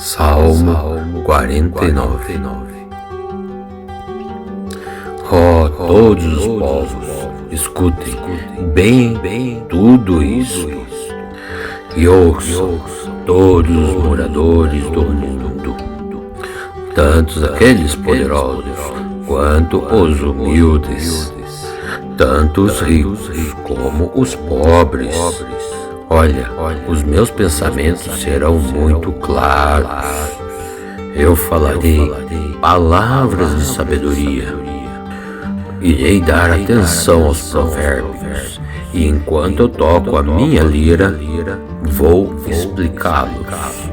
Salmo 49. Ó todos os povos, escutem bem tudo isso, e ouçam todos os moradores do mundo, tanto aqueles poderosos quanto os humildes, tanto os ricos como os pobres. Olha, os meus pensamentos serão muito claros. Eu falarei palavras de sabedoria. Irei dar atenção aos provérbios. E enquanto eu toco a minha lira, vou explicá-los.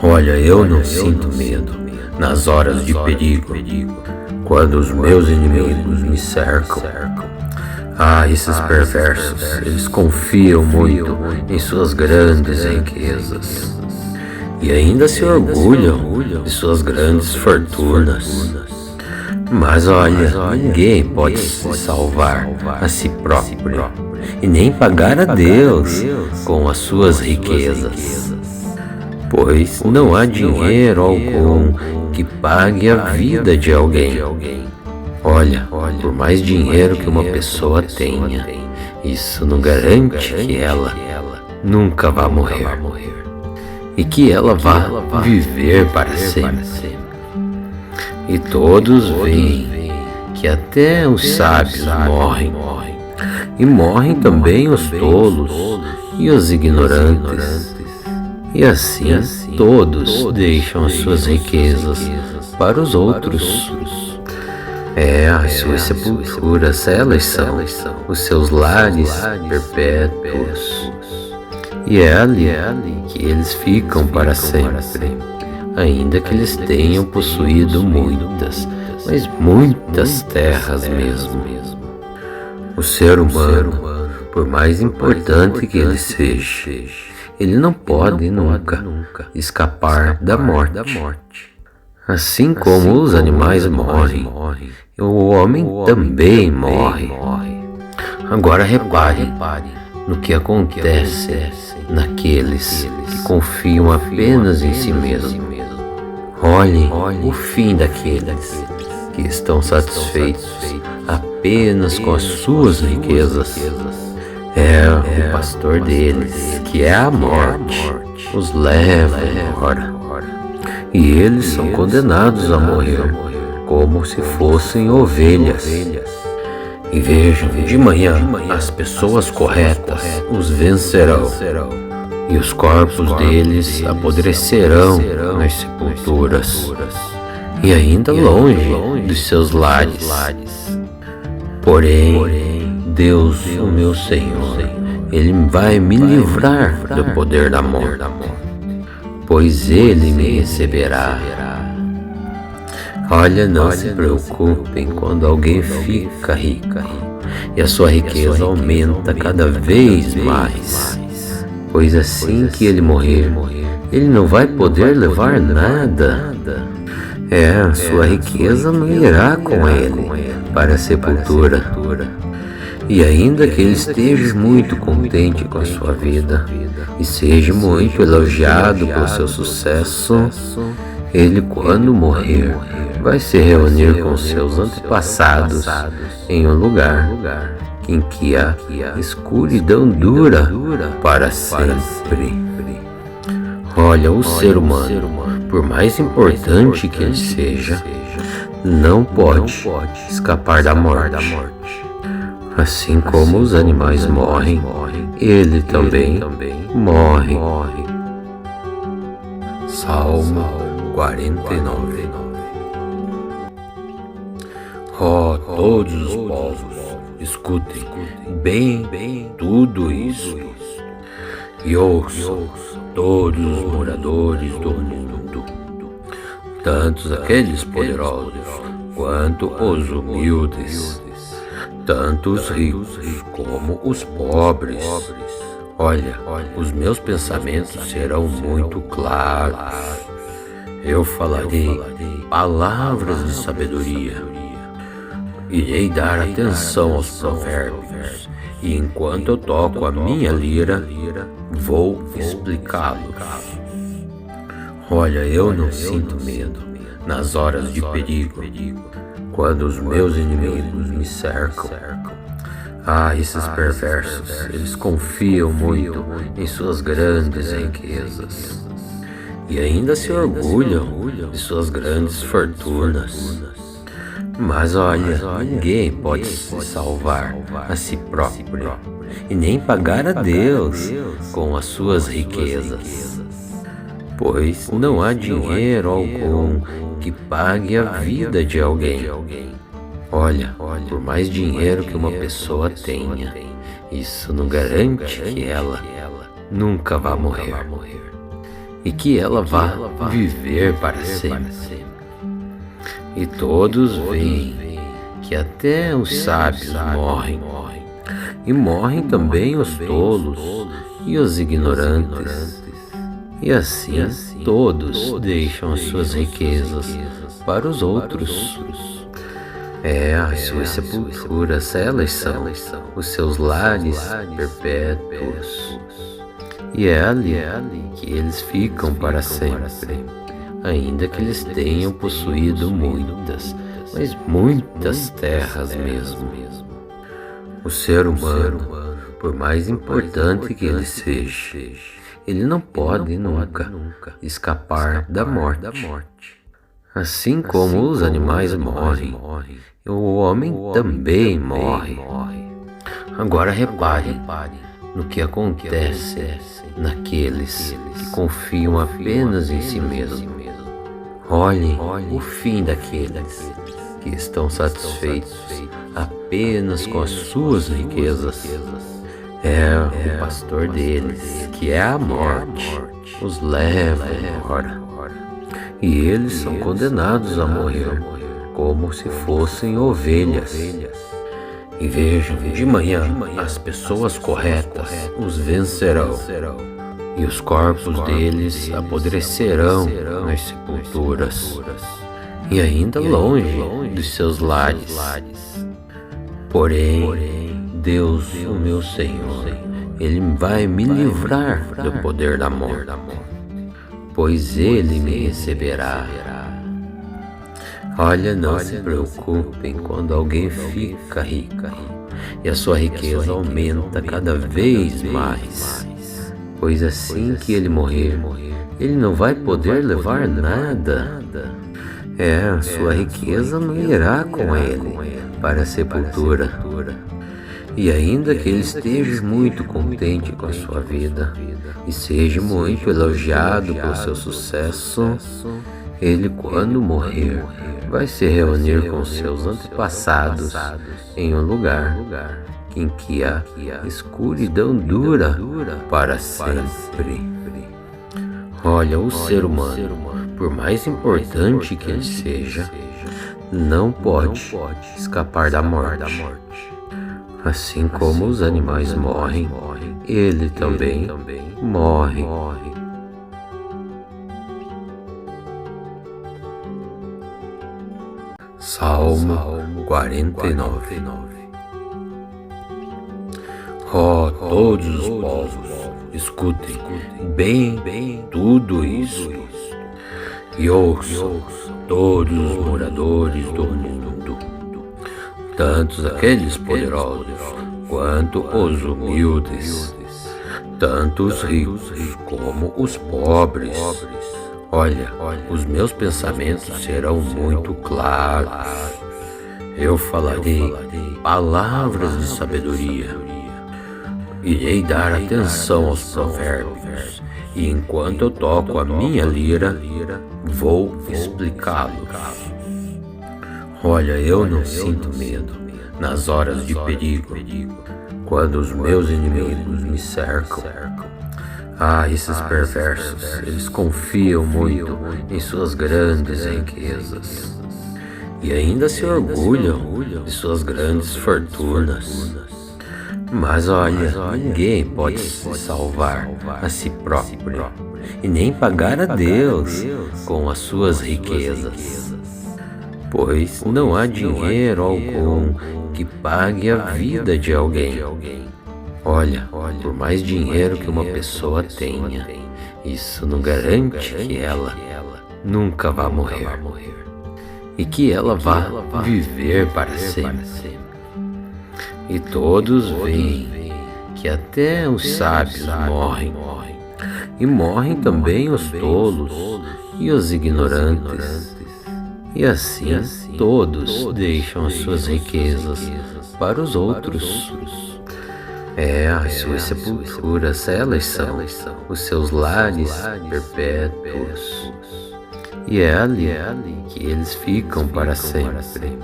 Olha, eu não sinto medo nas horas de perigo, quando os meus inimigos me cercam. Esses perversos, eles confiam muito em suas grandes riquezas e ainda se orgulham de suas grandes fortunas. Mas olha, ninguém pode se salvar a si próprio e nem pagar a Deus com as suas riquezas, pois não há dinheiro algum que pague a vida de alguém. Olha, por mais dinheiro que uma pessoa tenha, isso não garante que ela nunca vá morrer e que ela vá viver para sempre. E todos veem que até os sábios morrem, e morrem também os tolos e os ignorantes. E assim todos deixam as suas riquezas para os outros. As suas sepulturas, elas são os seus lares perpétuos. E é ali que eles ficam para sempre, ainda que eles tenham possuído muitas, mas muitas terras mesmo. O ser humano, por mais importante que ele seja, ele não pode nunca escapar da morte. Assim como os animais morrem, o homem também morre. Agora repare no que acontece naqueles que confiam apenas em si mesmos. Olhem o fim daqueles que estão satisfeitos apenas com as suas riquezas. O pastor deles, que é a morte, os leva embora. E eles são condenados a morrer como se fossem ovelhas. E vejam, de manhã as pessoas corretas os vencerão, e os corpos deles apodrecerão nas sepulturas, e ainda longe dos seus lares. Porém, Deus, o meu Senhor, Ele vai me livrar do poder da morte, pois Ele me receberá. Olha, não se preocupem quando alguém fica rico e a sua riqueza aumenta cada vez mais, pois assim que ele morrer, ele não vai poder levar nada. A sua riqueza não irá com ele para a sepultura. E ainda que ele esteja muito contente com a sua vida e seja muito elogiado pelo seu sucesso, ele, quando morrer, vai se reunir com seus antepassados em um lugar em que a escuridão dura para sempre. Olha, o ser humano, por mais importante que ele seja, não pode escapar da morte. Assim como os animais morrem, ele também morre. Salmo 49. Ó todos os povos, escutem bem tudo isso, e ouçam todos os moradores do mundo, tanto aqueles poderosos quanto os humildes, tanto os ricos como os pobres. Olha, os meus pensamentos serão muito claros. Eu falarei palavras de sabedoria. Irei dar atenção aos provérbios. E enquanto eu toco a minha lira, vou explicá-los. Olha, eu não sinto medo nas horas de perigo, quando os meus inimigos me cercam. Esses perversos, eles confiam muito em suas grandes riquezas e ainda se orgulham de suas grandes fortunas. Mas olha, ninguém pode se salvar a si próprio e nem pagar a Deus com as suas riquezas, pois não há dinheiro algum que pague a vida de alguém. Olha, por mais dinheiro que uma pessoa tenha, isso não garante que ela nunca vá morrer e que ela vá viver para sempre. E todos veem que até os sábios morrem, e morrem também os tolos e os ignorantes. E assim todos deixam as suas riquezas para os outros. As suas sepulturas, elas são os seus lares perpétuos. E é ali que eles ficam para sempre, ainda que eles tenham possuído muitas, mas muitas terras mesmo. O ser humano, por mais importante que ele seja, ele não pode nunca escapar da morte. Assim como os animais morrem, o homem também morre. Agora repare no que acontece naqueles que confiam apenas em si mesmos. Olhem o fim daqueles que estão satisfeitos apenas com as suas riquezas. O pastor deles, que é a morte, os leva embora. E eles são condenados a morrer como se fossem ovelhas. E vejam, de manhã as pessoas corretas os vencerão, e os corpos deles apodrecerão nas sepulturas, e ainda longe dos seus lares. Porém, Deus, o meu Senhor, Ele vai me livrar do poder da morte, pois Ele me receberá. Olha, não se preocupem quando alguém fica rico e a sua riqueza aumenta cada vez mais, pois assim que ele morrer, ele não vai poder levar nada. A sua riqueza não irá com ele para a sepultura. E ainda que ele esteja muito contente com a sua vida e seja muito elogiado pelo seu sucesso, ele, quando morrer, vai se reunir com seus antepassados em um lugar em que a escuridão dura para sempre. Olha, o ser humano, por mais importante que ele seja, não pode escapar da morte. Assim como os animais morrem, ele também morre. Salmo 49. Todos os povos, escutem bem tudo isso, e ouçam todos os moradores do mundo, tanto aqueles poderosos quanto os humildes, tanto os ricos como os pobres. Olha, os meus pensamentos serão muito claros. Eu falarei palavras de sabedoria. Irei dar atenção aos provérbios, e enquanto eu toco a minha lira, vou explicá-los. Olha, eu não sinto medo nas horas de perigo, quando os meus inimigos me cercam. Esses perversos, eles confiam muito em suas grandes riquezas e ainda se orgulham de suas grandes fortunas. Mas olha, ninguém pode se salvar a si próprio e nem pagar a Deus com as suas riquezas, pois não há dinheiro algum que pague a vida de alguém. Olha, por mais dinheiro que uma pessoa tenha, isso não garante que ela nunca vá morrer e que ela vá viver para sempre. E todos veem que até os sábios morrem, e morrem também os tolos e os ignorantes. E assim todos deixam as suas riquezas para os outros. As suas sepulturas, elas são os seus lares perpétuos. E é ali que eles ficam para sempre,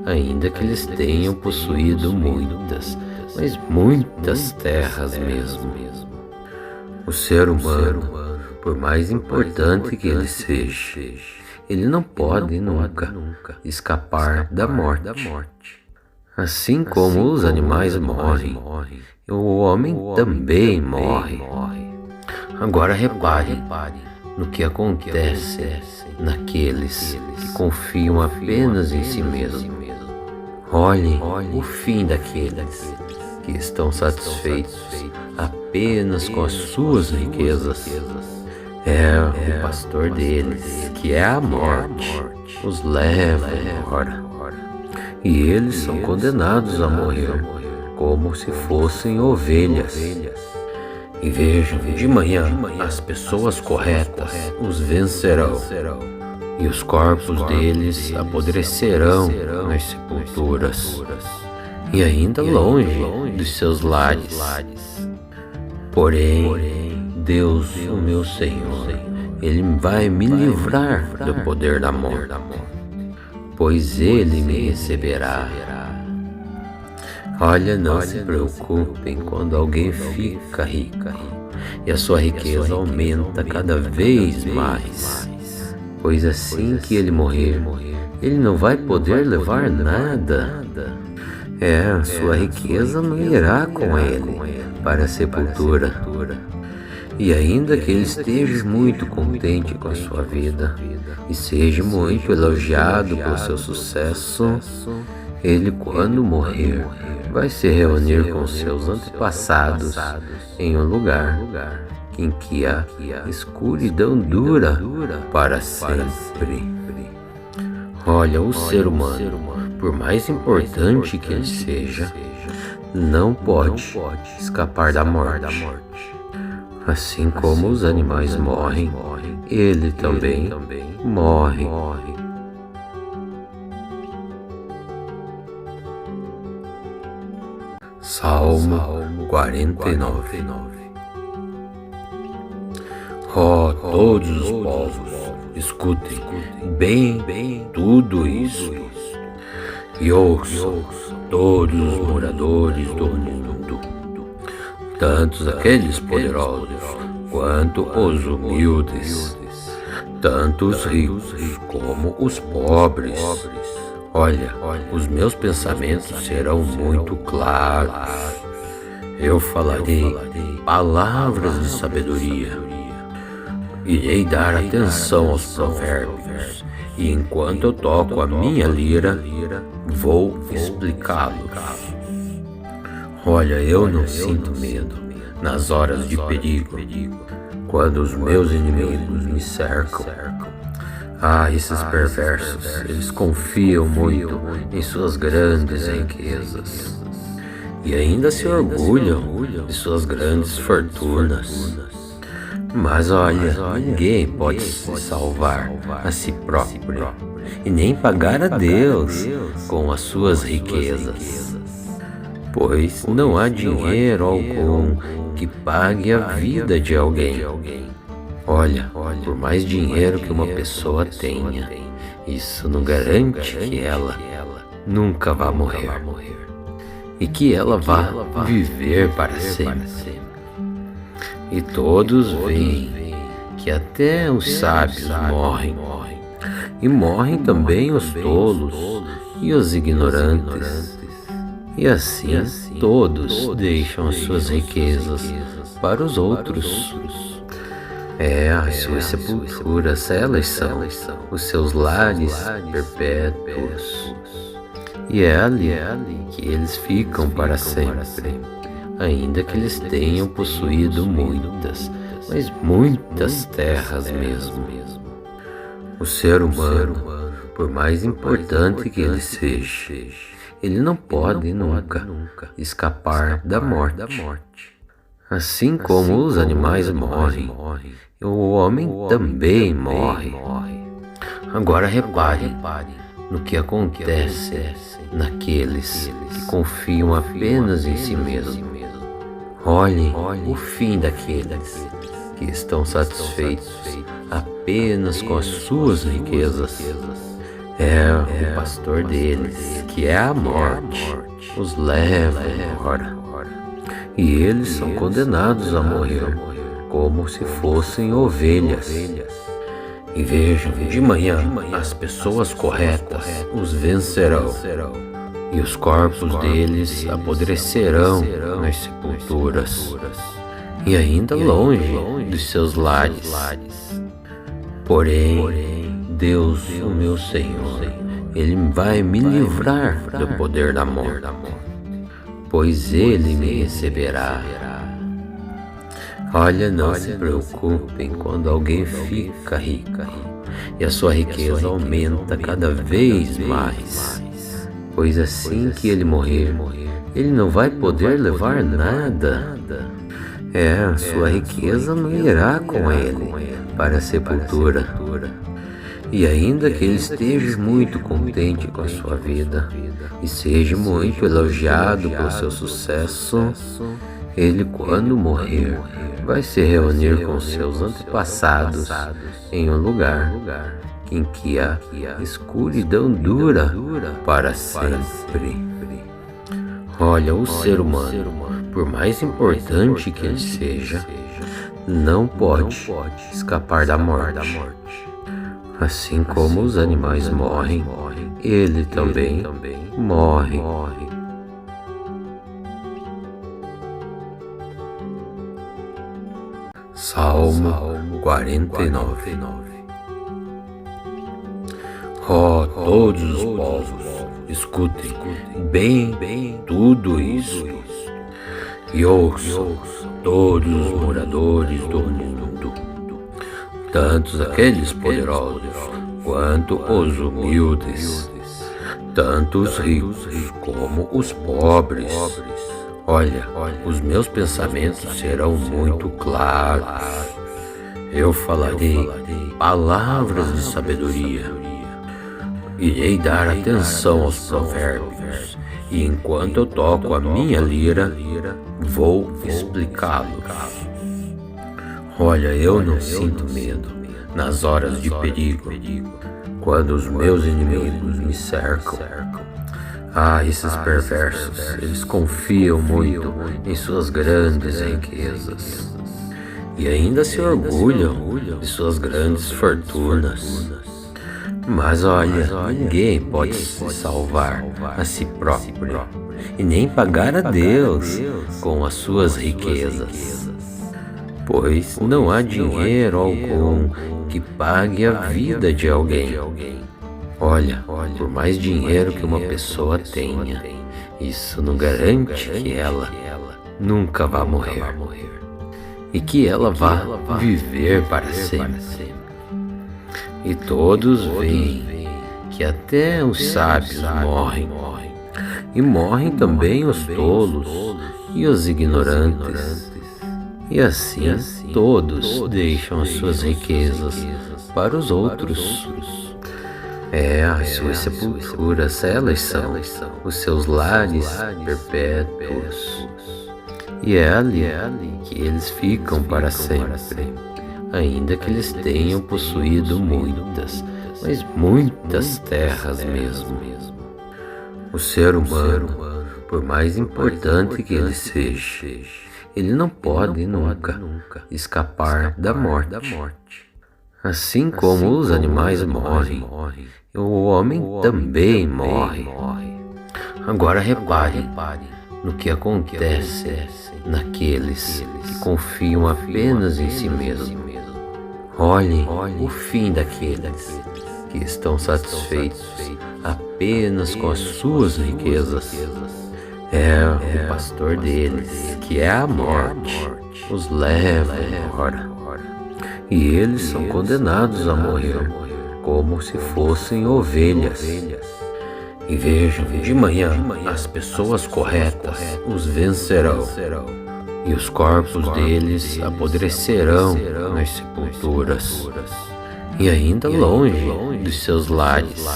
ainda que eles tenham possuído muitas, mas muitas terras mesmo. O ser humano, por mais importante que ele seja, ele não pode nunca escapar da morte. Assim como os animais morrem, o homem também morre. Agora repare no que acontece naqueles que confiam apenas em si mesmos. Olhem o fim daqueles que estão satisfeitos apenas com as suas riquezas. O pastor deles, que é a morte, os leva embora. E eles são condenados a morrer como se fossem ovelhas. E vejam, de manhã as pessoas corretas os vencerão, e os corpos deles apodrecerão nas sepulturas, e ainda longe dos seus lares. Porém, Deus, o meu Senhor, Ele vai me livrar do poder da morte, pois Ele me receberá. Olha, não se preocupem quando alguém fica rico e a sua riqueza aumenta cada vez mais, pois assim que ele morrer, ele não vai poder levar nada. A sua riqueza não irá com ele para a sepultura. E ainda que ele esteja muito contente com a sua vida e seja muito elogiado pelo seu sucesso, ele, quando morrer, vai se reunir com seus antepassados em um lugar em que a escuridão dura para sempre. Olha, o ser humano, por mais importante que ele seja, não pode escapar da morte. Assim como os animais morrem, ele também morre. Salmo 49. Todos os povos, escutem bem tudo isso, e ouçam todos os moradores do mundo, tanto aqueles poderosos quanto os humildes, tanto os ricos como os pobres. Olha, os meus pensamentos serão muito claros. Eu falarei palavras de sabedoria. Irei dar atenção aos provérbios, e enquanto eu toco a minha lira, vou explicá-los. Olha, eu não sinto medo nas horas de perigo, quando os meus inimigos me cercam. Esses perversos, eles confiam muito em suas grandes riquezas e ainda se orgulham de suas grandes fortunas. Mas olha, ninguém pode se salvar a si próprio e nem pagar a Deus com as suas riquezas, pois não há dinheiro algum que pague a vida de alguém. Olha, por mais dinheiro que uma pessoa tenha, isso não garante que ela nunca vá morrer e que ela vá viver para sempre. E todos veem que até os sábios morrem, e morrem também os tolos e os ignorantes. E assim todos deixam as suas riquezas para os outros. As suas sepulturas, elas são os seus lares perpétuos. E é ali que eles ficam para sempre, ainda que eles tenham possuído muitas, mas muitas terras mesmo. O ser humano, por mais importante que ele seja, ele não pode nunca escapar da morte. Assim como os animais morrem, o homem também morre. Agora repare no que acontece naqueles que confiam apenas em si mesmos. Olhem o fim daqueles que estão satisfeitos apenas com as suas riquezas. O pastor deles, que é a morte, os leva embora. E eles são condenados a morrer como se fossem ovelhas. E vejam, de manhã as pessoas corretas os vencerão, e os corpos deles apodrecerão nas sepulturas, e ainda longe dos seus lares. Porém, Deus, o meu Senhor, Ele vai me livrar do poder da morte, pois Ele me receberá. Olha, não se preocupem quando alguém fica rico e a sua riqueza aumenta cada vez mais, pois assim que ele morrer, ele não vai poder levar nada. A sua riqueza não irá com ele para a sepultura. E ainda que ele esteja muito contente com a sua vida e seja muito elogiado pelo seu sucesso, ele, quando morrer, vai se reunir com seus antepassados em um lugar em que a escuridão dura para sempre. Olha, o ser humano, por mais importante que ele seja, não pode escapar da morte. Assim como os animais morrem, ele também morre. Salmo 49. Ó todos os povos, escutem bem tudo isso, e ouçam todos os moradores do mundo, tanto aqueles poderosos quanto os humildes, tanto os ricos como os pobres. Olha, os meus pensamentos serão muito claros. Eu falarei palavras de sabedoria. Irei dar atenção aos provérbios, e enquanto eu toco a minha lira, vou explicá-los. Olha, eu não sinto medo nas horas de perigo, quando os meus inimigos me cercam. Esses perversos, eles confiam muito em suas grandes riquezas e ainda se orgulham de suas grandes fortunas. Mas olha, ninguém pode se salvar a si próprio e nem pagar a Deus com as suas riquezas, pois não há dinheiro algum que pague a vida de alguém. Olha, por mais dinheiro que uma pessoa tenha, isso não garante que ela nunca vá morrer e que ela vá viver para sempre. E todos veem que até os sábios morrem, e morrem também os tolos e os ignorantes. E assim todos deixam as suas riquezas para os outros. As suas sepulturas, elas são os seus lares perpétuos, e é ali que eles ficam para sempre, ainda que eles tenham possuído muitas, mas muitas terras mesmo. O ser humano, por mais importante que ele seja, ele não pode nunca escapar da morte. Assim como os animais morrem, o homem também morre. Agora repare no que acontece naqueles que confiam apenas em si mesmos. Olhem o fim daqueles que estão satisfeitos apenas com as suas riquezas. O pastor deles, que é a morte, os leva embora. E eles são condenados a morrer, como se fossem ovelhas. E vejam, de manhã as pessoas corretas os vencerão, e os corpos deles apodrecerão nas sepulturas, e ainda longe dos seus lares.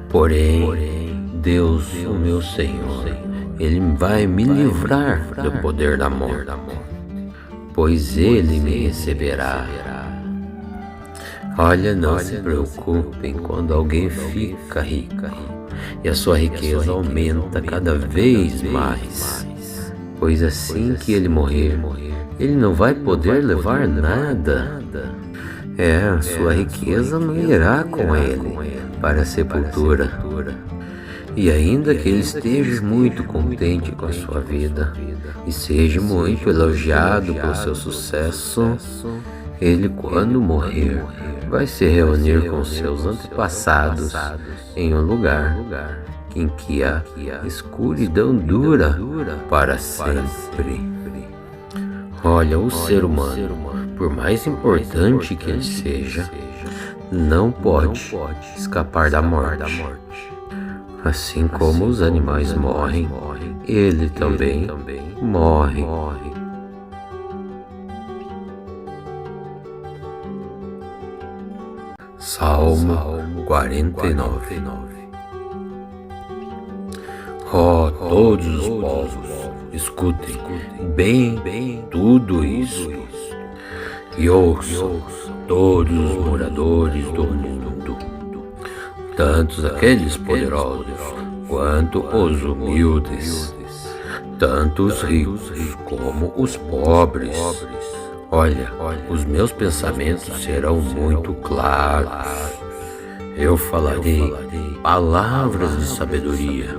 Porém, Deus, o meu Senhor, Ele vai me livrar do poder da morte, pois Ele me receberá. Olha, não se preocupem quando alguém fica rico e a sua riqueza aumenta cada vez mais, pois assim que ele morrer, ele não vai poder levar nada. A sua riqueza não irá com ele para a sepultura. E ainda que ele esteja muito contente com a sua vida e seja muito elogiado pelo seu sucesso, ele, quando morrer, vai se reunir com seus antepassados em um lugar em que a escuridão dura para sempre. Olha, o ser humano, por mais importante que ele seja, não pode escapar da morte. Assim como os animais morrem, ele também morre. Salmo 49. Ó todos os povos, escutem bem tudo isso, e ouçam todos os moradores do mundo, tanto aqueles poderosos quanto os humildes, tanto os ricos como os pobres. Olha, os meus pensamentos serão muito claros. Eu falarei palavras de sabedoria.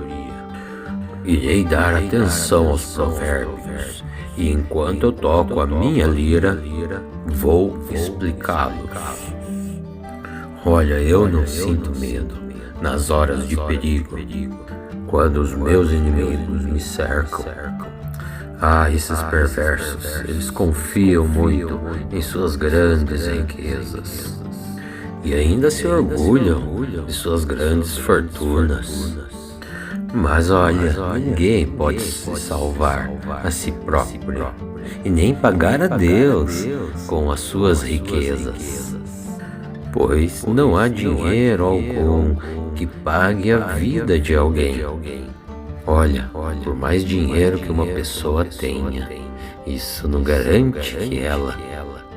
Irei dar atenção aos provérbios, e enquanto eu toco a minha lira, vou explicá-los. Olha, eu não sinto medo nas horas de perigo, quando os meus inimigos me cercam. Esses perversos, eles confiam muito em suas grandes riquezas e ainda se orgulham de suas grandes fortunas. Mas olha, ninguém pode se salvar a si próprio e nem pagar a Deus com as suas riquezas, pois não há dinheiro algum que pague a vida de alguém. Olha, por mais dinheiro que uma pessoa tenha, isso não garante que ela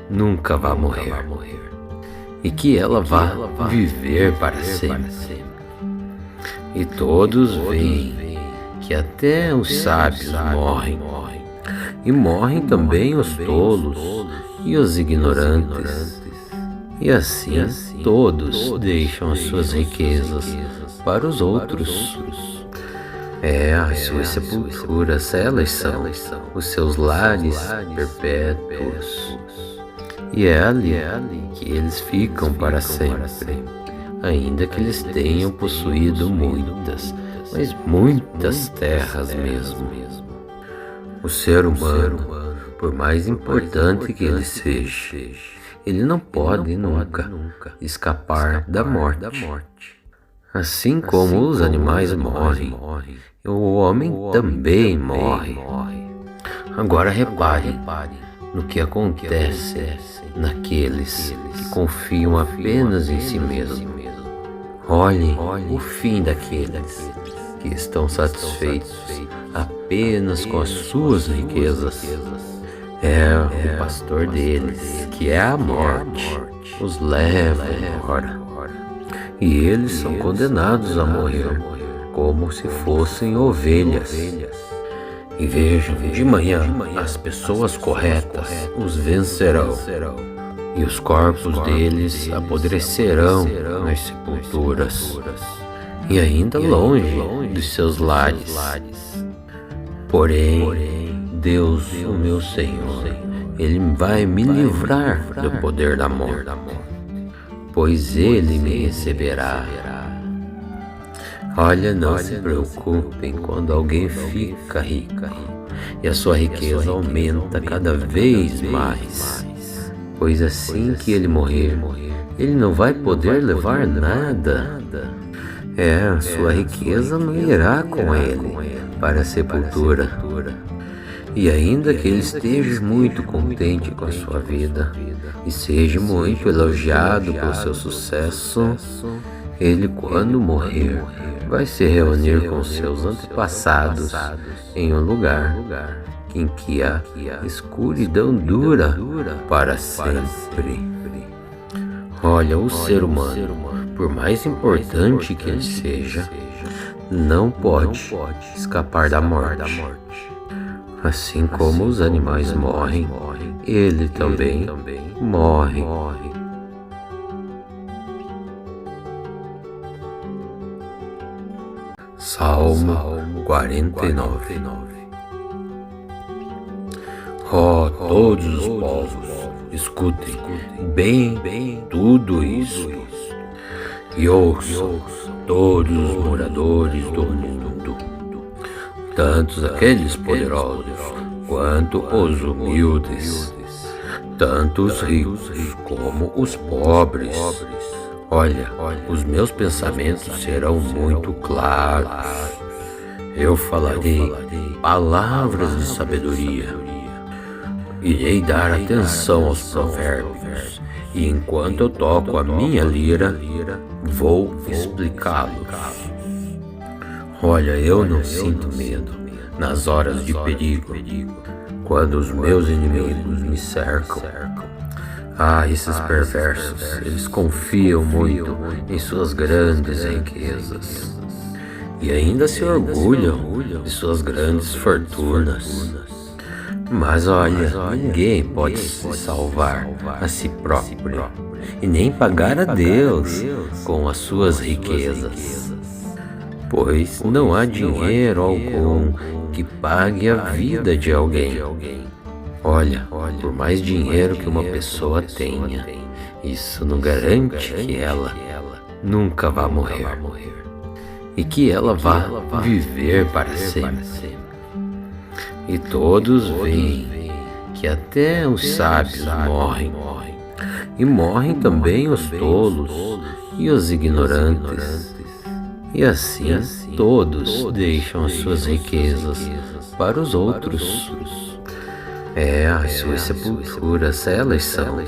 nunca vá morrer e que ela vá viver para sempre. E todos veem que até os sábios morrem, e morrem também os tolos e os ignorantes. E assim todos deixam as suas riquezas para os outros. As suas sepulturas, elas são os seus lares perpétuos, e é ali que eles ficam para sempre, ainda que eles tenham possuído muitas, mas muitas terras mesmo. O ser humano, por mais importante que ele seja, ele não pode nunca escapar da morte. Assim como os animais morrem, o homem também morre. Agora repare no que acontece naqueles que confiam apenas em si mesmos. Olhem o fim daqueles que estão satisfeitos apenas com as suas riquezas. O pastor deles, que é a morte, os leva embora. E eles são condenados a morrer, como se fossem ovelhas. E vejam, de manhã as pessoas corretas os vencerão, e os corpos deles apodrecerão nas sepulturas, e ainda longe dos seus lares. Porém, Deus, o meu Senhor, Ele vai me livrar do poder da morte, pois Ele me receberá. Olha, não se preocupem quando alguém fica rico e a sua riqueza aumenta cada vez mais, pois assim que ele morrer, ele não vai poder levar nada. A sua riqueza não irá com ele para a sepultura. E ainda que ele esteja muito contente com a sua vida e seja muito elogiado pelo seu sucesso, ele, quando morrer, vai se reunir com seus antepassados em um lugar em que a escuridão dura para sempre. Olha, o ser humano, por mais importante que ele seja, não pode escapar da morte. Assim como os animais morrem, ele também morre. Salmo 49. Ó, todos os povos, escutem bem tudo isto, e ouçam todos os moradores do mundo, tanto aqueles poderosos quanto os humildes, tanto os ricos como os pobres. Olha, os meus pensamentos serão muito claros. Eu falarei palavras de sabedoria. Irei dar atenção aos provérbios, e enquanto eu toco a minha lira, vou explicá-los. Olha, eu não sinto medo nas horas de perigo, quando os meus inimigos me cercam. Esses perversos, eles confiam muito em suas grandes riquezas e ainda se orgulham de suas grandes fortunas. Mas olha, ninguém pode se salvar a si próprio e nem pagar a Deus com as suas riquezas, pois não há dinheiro algum que pague a vida de alguém. Olha, por mais dinheiro que uma pessoa tenha, isso não garante que ela nunca vá morrer e que ela vá viver para sempre. E todos veem que até os sábios morrem, e morrem também os tolos e os ignorantes. E assim todos deixam as suas riquezas para os outros. As suas sepulturas, elas são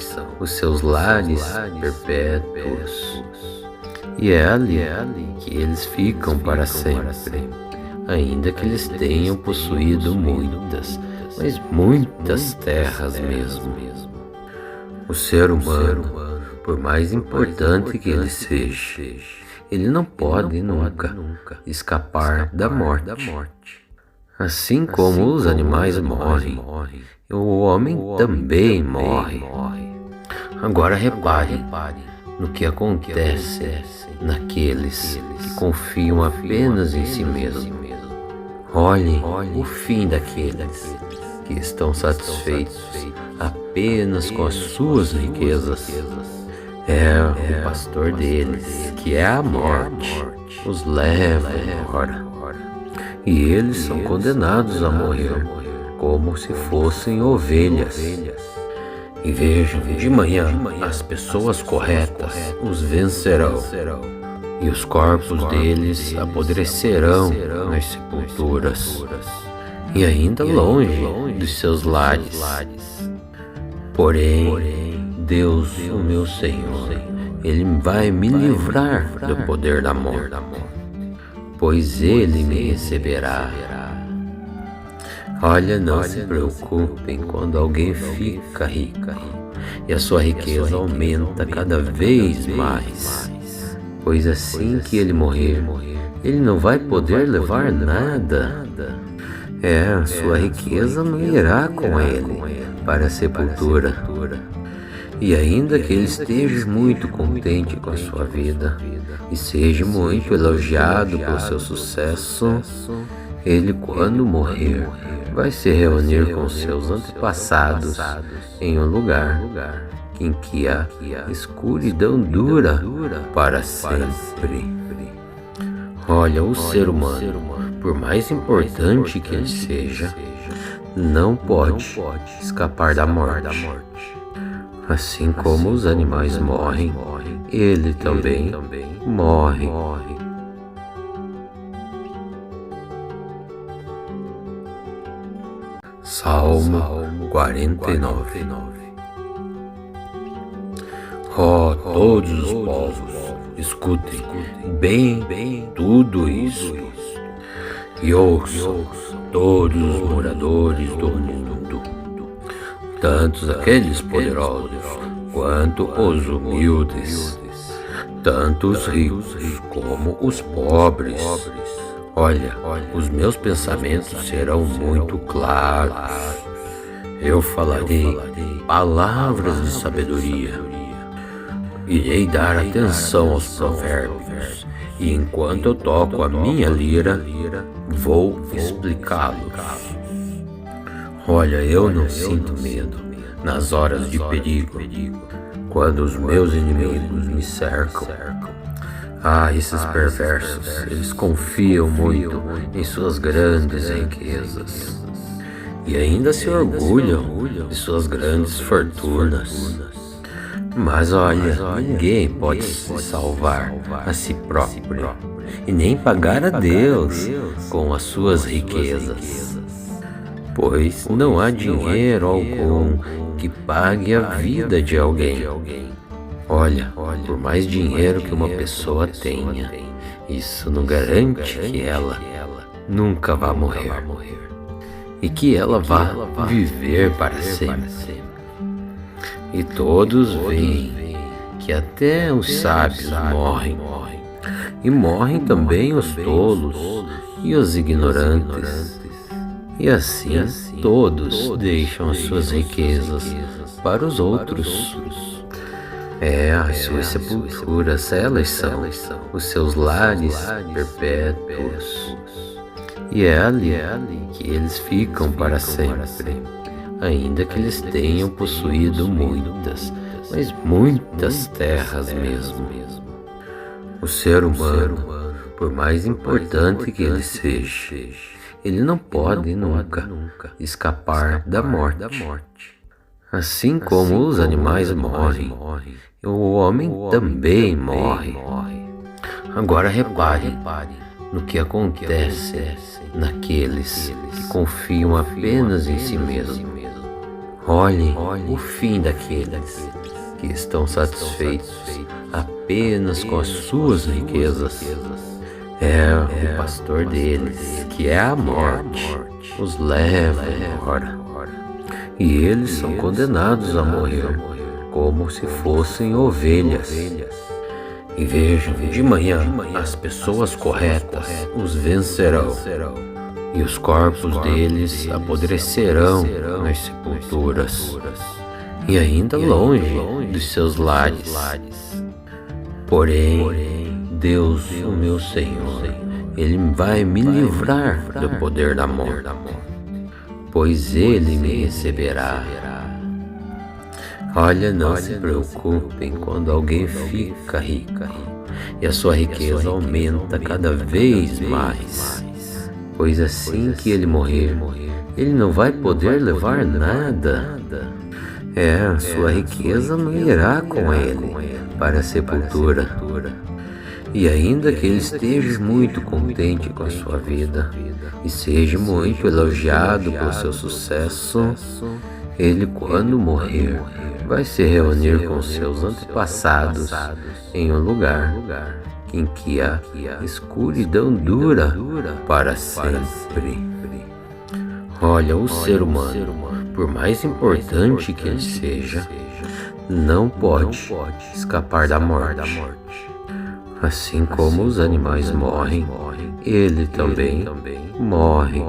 os seus lares perpétuos. E é ali que eles ficam para sempre, ainda que eles tenham possuído muitas, mas muitas terras mesmo. O ser humano, por mais importante que ele seja, ele não pode nunca escapar da morte. Assim como os animais morrem, o homem também morre. Agora repare no que acontece naqueles que confiam apenas em si mesmos. Olhem o fim daqueles que estão satisfeitos apenas com as suas riquezas. O pastor deles, que é a morte, os leva embora. E eles são condenados a morrer como se fossem ovelhas. E vejam, de manhã as pessoas corretas os vencerão, e os corpos deles apodrecerão nas sepulturas, e ainda longe dos seus lares. Porém, Deus, o meu Senhor, Ele vai me livrar do poder da morte, pois Ele me receberá. Olha, não se preocupem quando alguém fica rico e a sua riqueza aumenta cada vez mais, pois assim que ele morrer, ele não vai poder levar nada. A sua riqueza não irá com ele para a sepultura. E ainda que ele esteja muito contente com a sua vida e seja muito elogiado pelo seu sucesso, ele, quando morrer, vai se reunir com seus antepassados em um lugar em que a escuridão dura para sempre. Olha, o ser humano, por mais importante que ele seja, não pode escapar da morte. Assim como os animais morrem, ele também morre. Salmo 49. Ó todos os povos, escutem bem tudo isso, e ouçam todos os moradores do mundo, tanto aqueles poderosos quanto os humildes, tanto os ricos como os pobres. Olha, os meus pensamentos serão muito claros. Eu falarei palavras de sabedoria. Irei dar atenção aos provérbios, e enquanto eu toco a minha lira, vou explicá-los. Olha, eu não sinto medo nas horas de perigo, quando os meus inimigos me cercam. Esses perversos, eles confiam muito em suas grandes riquezas e ainda se orgulham de suas grandes fortunas. Mas olha, ninguém pode se salvar a si próprio e nem pagar a Deus com as suas riquezas, pois não há dinheiro algum que pague a vida de alguém. Olha, por mais dinheiro que uma pessoa tenha, isso não garante que ela nunca vá morrer e que ela vá viver para sempre. E todos veem que até os sábios morrem, e morrem também os tolos e os ignorantes. E assim todos deixam as suas riquezas para os outros. As suas sepulturas, elas são os seus lares perpétuos. E é ali que eles ficam para sempre, ainda que eles tenham possuído muitas, mas muitas terras mesmo. O ser humano, por mais importante que ele seja, ele não pode nunca escapar da morte. Assim como os animais morrem, o homem também morre. Agora repare no que acontece naqueles que confiam apenas em si mesmos. Olhem o fim daqueles que estão satisfeitos apenas com as suas riquezas. O pastor deles, que é a morte, os leva embora. E eles são condenados a morrer como se fossem ovelhas. E vejam, de manhã as pessoas corretas os vencerão, e os corpos deles apodrecerão nas sepulturas, e ainda longe dos seus lares. Porém, Deus, o meu Senhor, Ele vai me livrar do poder da morte, pois Ele me receberá. Olha, não se preocupem quando alguém fica rico e a sua riqueza aumenta cada vez mais, pois assim que ele morrer, ele não vai poder levar nada. A sua riqueza não irá com ele para a sepultura. E ainda que ele esteja muito contente com a sua vida e seja muito elogiado pelo seu sucesso, ele, quando morrer, vai se reunir com seus antepassados em um lugar em que a escuridão dura para sempre. Olha, o ser humano, por mais importante que ele seja, não pode escapar da morte. Assim como os animais morrem, ele também morre.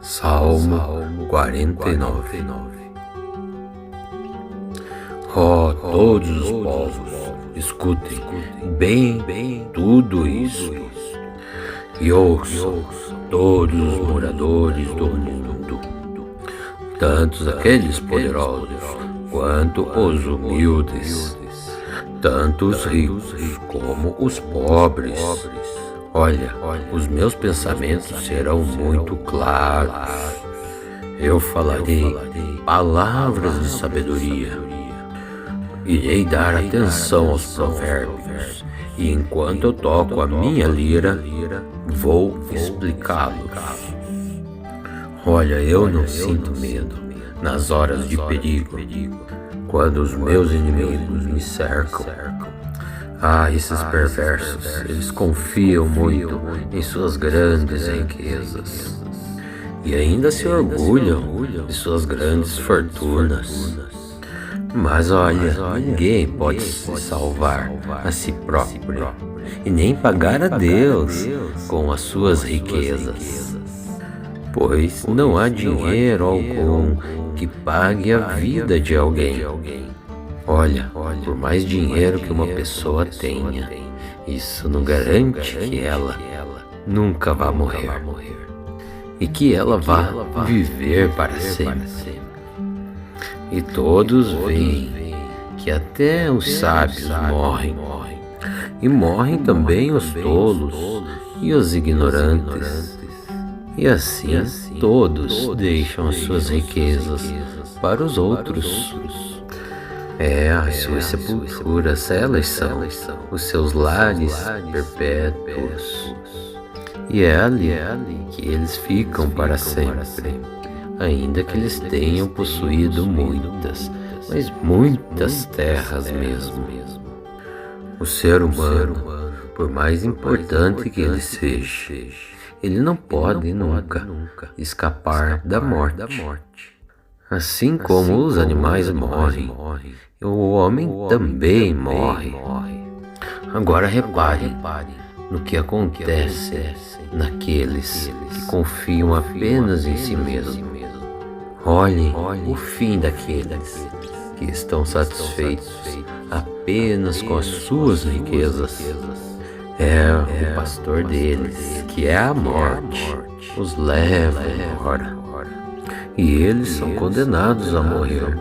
Salmo 49. Ó todos os povos, escutem bem tudo isso, e ouçam todos os moradores do mundo, tanto aqueles poderosos quanto os humildes, tanto os ricos como os pobres. Olha, os meus pensamentos serão muito claros. Eu falarei palavras de sabedoria. Irei dar atenção aos provérbios, e enquanto eu toco a minha lira, vou explicá-los. Olha, eu não sinto medo nas horas de perigo, quando os meus inimigos me cercam. Esses perversos, eles confiam muito em suas grandes riquezas e ainda se orgulham de suas grandes fortunas. Mas olha, ninguém pode se salvar a si próprio e nem pagar a Deus com as suas riquezas, pois não há dinheiro algum que pague a vida de alguém. Olha, por mais dinheiro que uma pessoa tenha, isso não garante que ela nunca vá morrer e que ela vá viver para sempre. E todos veem que até os sábios morrem, e morrem também os tolos e os ignorantes. E assim todos deixam as suas riquezas para os outros. As suas sepulturas, elas são os seus lares perpétuos. E é ali que eles ficam para sempre, ainda que eles tenham possuído muitas, mas muitas terras mesmo. O ser humano, por mais importante que ele seja, ele não pode nunca escapar da morte. Assim como os animais morrem, o homem também morre. Agora repare no que acontece naqueles que confiam apenas em si mesmos. Olhem o fim daqueles que estão satisfeitos apenas com as suas riquezas. O pastor deles, que é a morte, os leva embora. E eles são condenados a morrer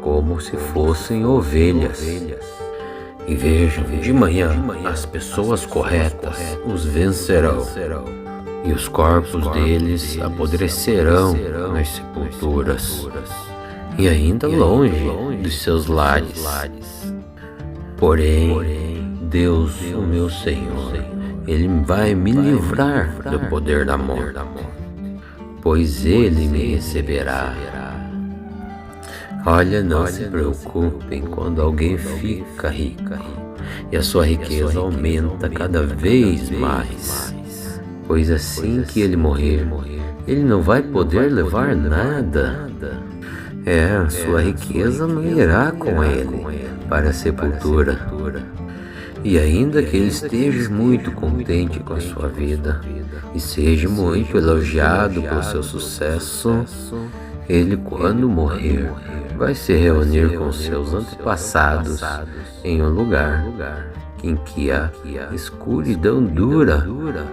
como se fossem ovelhas. E vejam, de manhã as pessoas corretas os vencerão, e os corpos deles apodrecerão nas sepulturas, e ainda longe dos seus lares. Porém, Deus, o meu Senhor, Ele vai me livrar do poder da morte, pois Ele me receberá. Olha, não se preocupem quando alguém fica rico e a sua riqueza aumenta cada vez mais, pois assim que ele morrer, ele não vai poder levar nada. A sua riqueza não irá com ele para a sepultura. E ainda que ele esteja muito contente com a sua vida e seja muito elogiado pelo seu sucesso, ele, quando morrer, vai se reunir com seus antepassados em um lugar em que a escuridão dura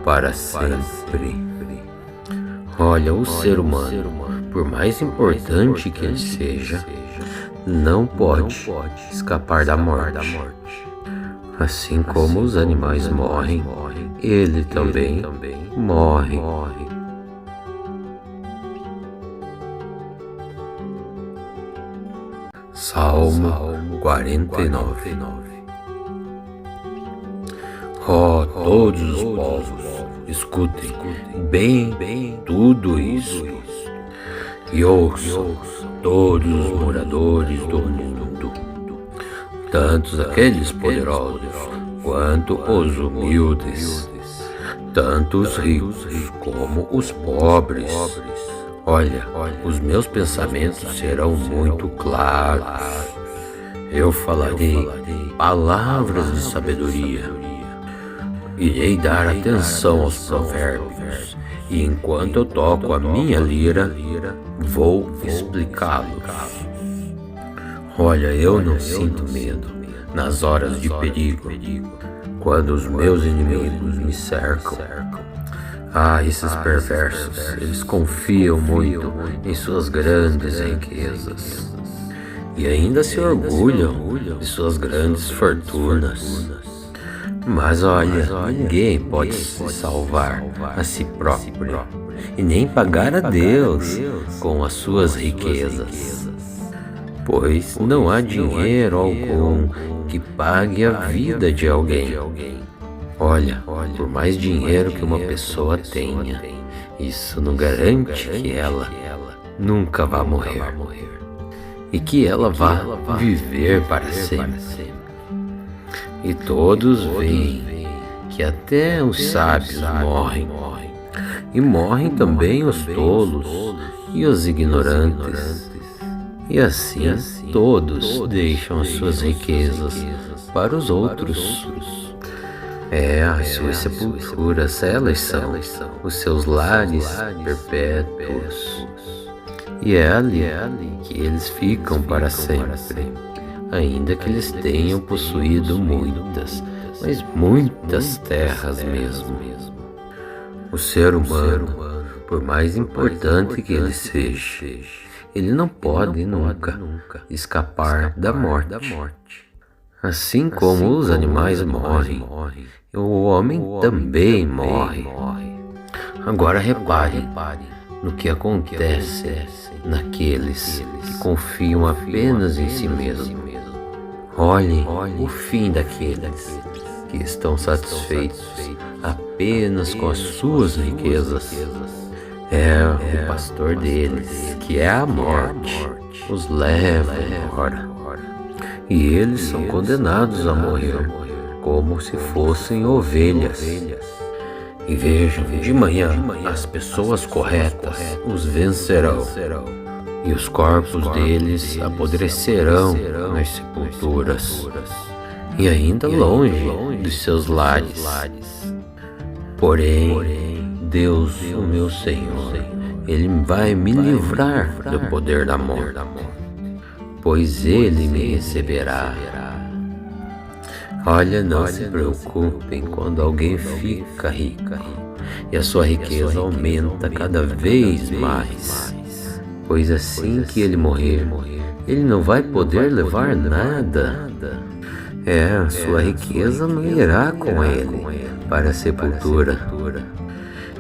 para sempre. Olha, o ser humano, por mais importante que ele seja, não pode escapar da morte. Assim como os animais morrem, ele também morre. Salmo 49. Todos os povos, escutem bem tudo isso, e ouçam todos os moradores do mundo, tanto aqueles poderosos quanto os humildes, tanto os ricos como os pobres. Olha, os meus pensamentos serão muito claros. Eu falarei palavras de sabedoria. Irei dar atenção aos provérbios, e enquanto eu toco a minha lira, vou explicá-los. Olha, eu não sinto medo nas horas de perigo, quando os meus inimigos me cercam. Esses perversos, eles confiam muito em suas grandes riquezas e ainda se orgulham de suas grandes fortunas. Mas olha, ninguém pode se salvar a si próprio e nem pagar a Deus com as suas riquezas, pois não há dinheiro algum que pague a vida de alguém. Olha, por mais dinheiro que uma pessoa tenha, isso não garante que ela nunca vá morrer e que ela vá viver para sempre. E todos veem que até os sábios morrem, e morrem também os tolos e os ignorantes. E assim todos deixam as suas riquezas para os outros. As suas sepulturas, elas são os seus lares perpétuos. E é ali que eles ficam para sempre, ainda que eles tenham possuído muitas, mas muitas terras mesmo. O ser humano, por mais importante que ele seja, ele não pode nunca escapar da morte. Assim como os animais morrem, o homem também morre. Agora repare no que acontece naqueles que confiam apenas em si mesmos. Olhem o fim daqueles que estão satisfeitos apenas com as suas riquezas. O pastor deles, que é a morte, os leva embora. E eles são condenados a morrer como se fossem ovelhas. E vejam, de manhã as pessoas corretas os vencerão, e os corpos deles apodrecerão nas sepulturas, e ainda longe dos seus lares. Porém, Deus, o meu Senhor, Ele vai me livrar do poder da morte, pois Ele me receberá. Olha, não se preocupem quando alguém fica rico e a sua riqueza aumenta cada vez mais, pois assim que ele morrer, ele não vai poder levar nada. A sua riqueza não irá com ele para a sepultura.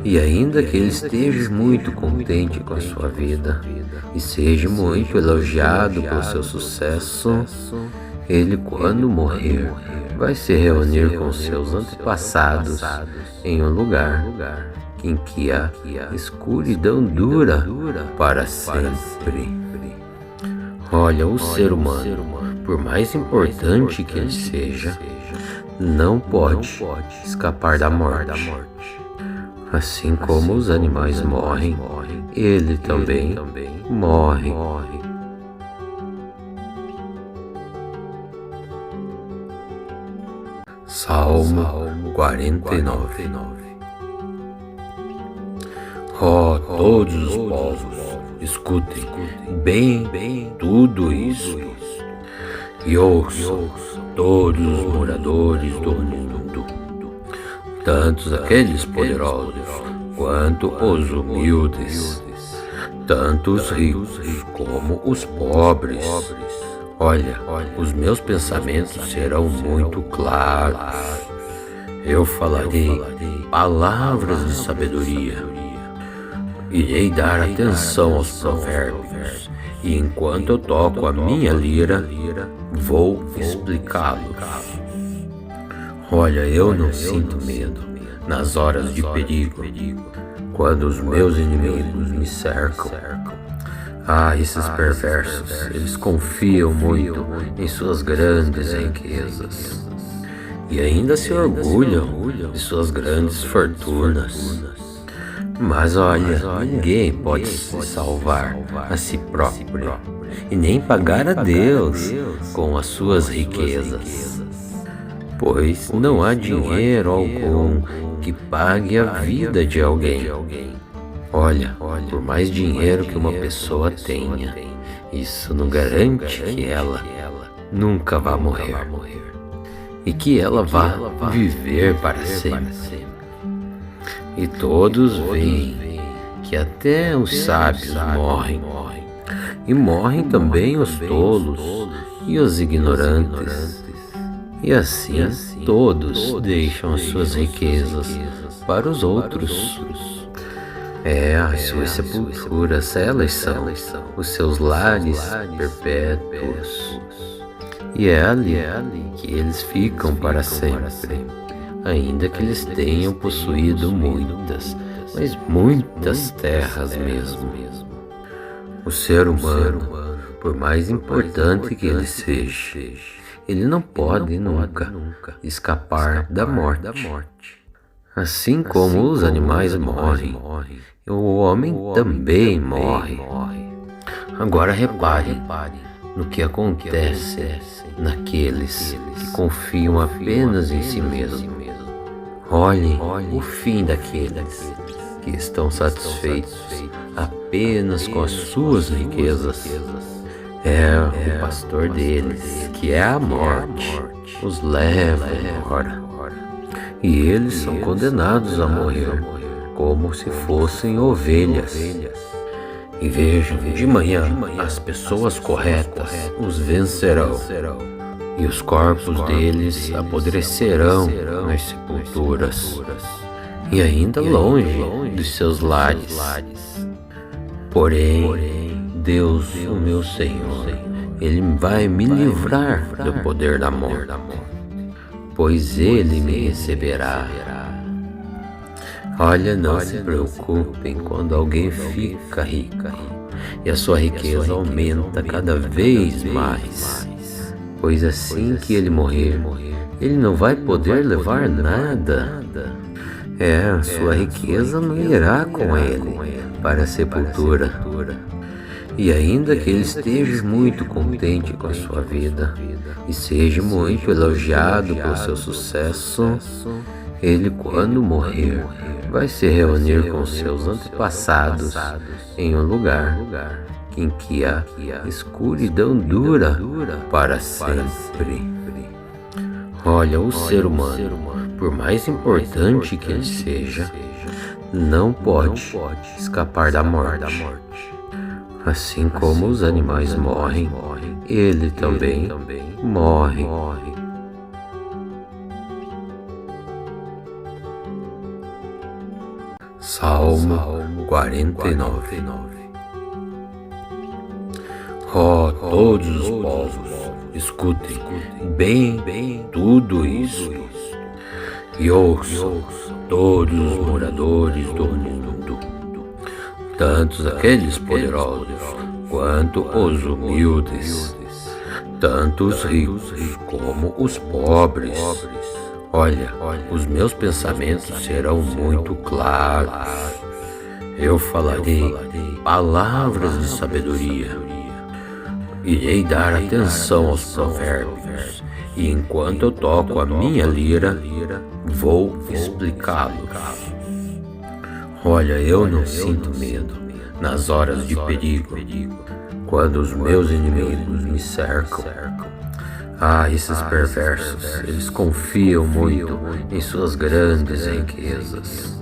E ainda que ele esteja muito contente com a sua vida e seja muito elogiado pelo seu sucesso, ele, quando morrer, vai se reunir com seus antepassados em um lugar em que a escuridão dura para sempre. Olha, o ser humano, por mais importante que ele seja, não pode escapar da morte. Assim como os animais morrem, ele também morre. Salmo 49. Ó todos os povos, escutem bem tudo isto, e ouçam todos os moradores do mundo, tanto aqueles poderosos quanto os humildes, tanto os ricos como os pobres. Olha, os meus pensamentos serão muito claros. Eu falarei palavras de sabedoria. Irei dar atenção aos provérbios, e enquanto eu toco a minha lira, vou explicá-los. Olha, eu não sinto medo nas horas de perigo, quando os meus inimigos me cercam. Esses perversos, eles confiam muito em suas grandes riquezas e ainda se orgulham de suas grandes fortunas. Mas olha, ninguém pode se salvar a si próprio e nem pagar a Deus com as suas riquezas, pois não há dinheiro algum que pague a vida de alguém. Olha, por mais dinheiro que uma pessoa tenha, isso não garante que ela nunca vá morrer e que ela vá viver para sempre. E todos veem que até os sábios morrem, e morrem também os tolos e os ignorantes. E assim todos deixam as suas riquezas para os outros. As suas sepulturas, elas são os seus lares perpétuos. E é ali que eles ficam para sempre, ainda que eles tenham possuído muitas, mas muitas terras mesmo. O ser humano, por mais importante que ele seja, ele não pode nunca escapar da morte. Assim como os animais morrem, o homem também morre. Agora repare no que acontece naqueles que confiam apenas em si mesmos. Olhem o fim daqueles que estão satisfeitos apenas com as suas riquezas. O pastor deles, que é a morte, os leva embora. E eles são condenados a morrer como se fossem ovelhas. E vejam, de manhã as pessoas corretas os vencerão, e os corpos deles apodrecerão nas sepulturas, e ainda longe dos seus lares. Porém, Deus, o meu Senhor, Ele vai me livrar do poder da morte, pois Ele me receberá. Olha, não se preocupem quando alguém fica rico e a sua riqueza aumenta cada vez mais, pois assim que ele morrer, ele não vai poder levar nada. A sua riqueza não irá com ele para a sepultura. E ainda que ele esteja muito contente com a sua vida e seja muito elogiado pelo seu sucesso, ele, quando morrer, vai se reunir com seus antepassados em um lugar em que a escuridão dura para sempre. Olha, o ser humano, por mais importante que ele seja, não pode escapar da morte. Assim como os animais morrem, ele também morre. Salmo 49. Todos os povos, escutem bem tudo isso, e ouçam todos os moradores do mundo, tanto aqueles poderosos quanto os humildes, tanto os ricos como os pobres. Olha, os meus pensamentos serão muito claros. Eu falarei palavras de sabedoria. Irei dar atenção aos provérbios, e enquanto eu toco a minha lira, vou explicá-los. Olha, eu não sinto medo nas horas de perigo, quando os meus inimigos me cercam. Esses perversos, eles confiam muito em suas grandes riquezas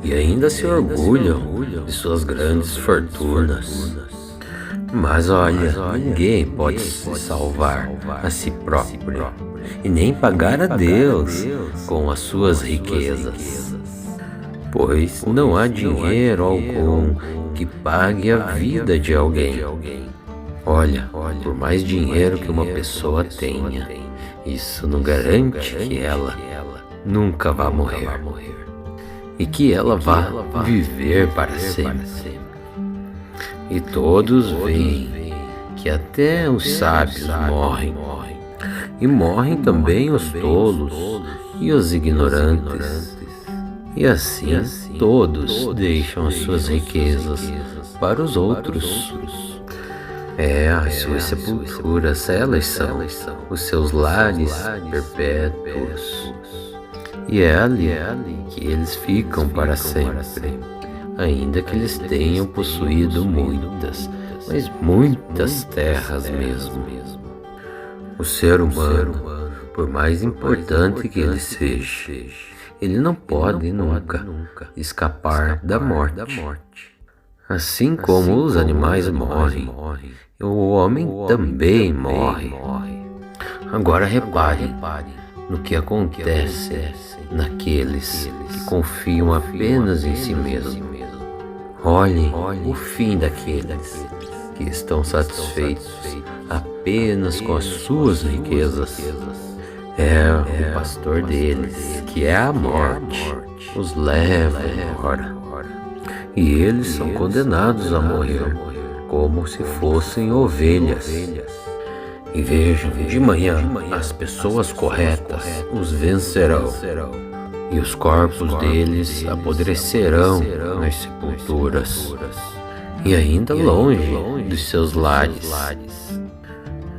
e ainda se orgulham de suas grandes fortunas. Mas olha, ninguém pode se salvar a si próprio e nem pagar a Deus com as suas riquezas, pois não há dinheiro algum que pague a vida de alguém. Olha, por mais dinheiro que uma pessoa tenha, isso não garante que ela nunca vá morrer e que ela vá viver para sempre. E todos veem que até os sábios morrem, e morrem também os tolos e os ignorantes. E assim todos deixam as suas riquezas para os outros. As suas sepulturas, elas são os seus lares perpétuos. E é ali que eles ficam para sempre, ainda que eles tenham possuído muitas, mas muitas terras mesmo. O ser humano, por mais importante que ele seja, ele não pode nunca escapar da morte. Assim como os animais morrem, o homem também morre. Agora repare no que acontece naqueles que confiam apenas em si mesmos. Olhem o fim daqueles que estão satisfeitos apenas com as suas riquezas. É o pastor deles, que é a morte, os leva embora. E eles são condenados a morrer como se fossem ovelhas. E vejam, de manhã as pessoas corretas os vencerão, e os corpos deles apodrecerão nas sepulturas, e ainda longe dos seus lares.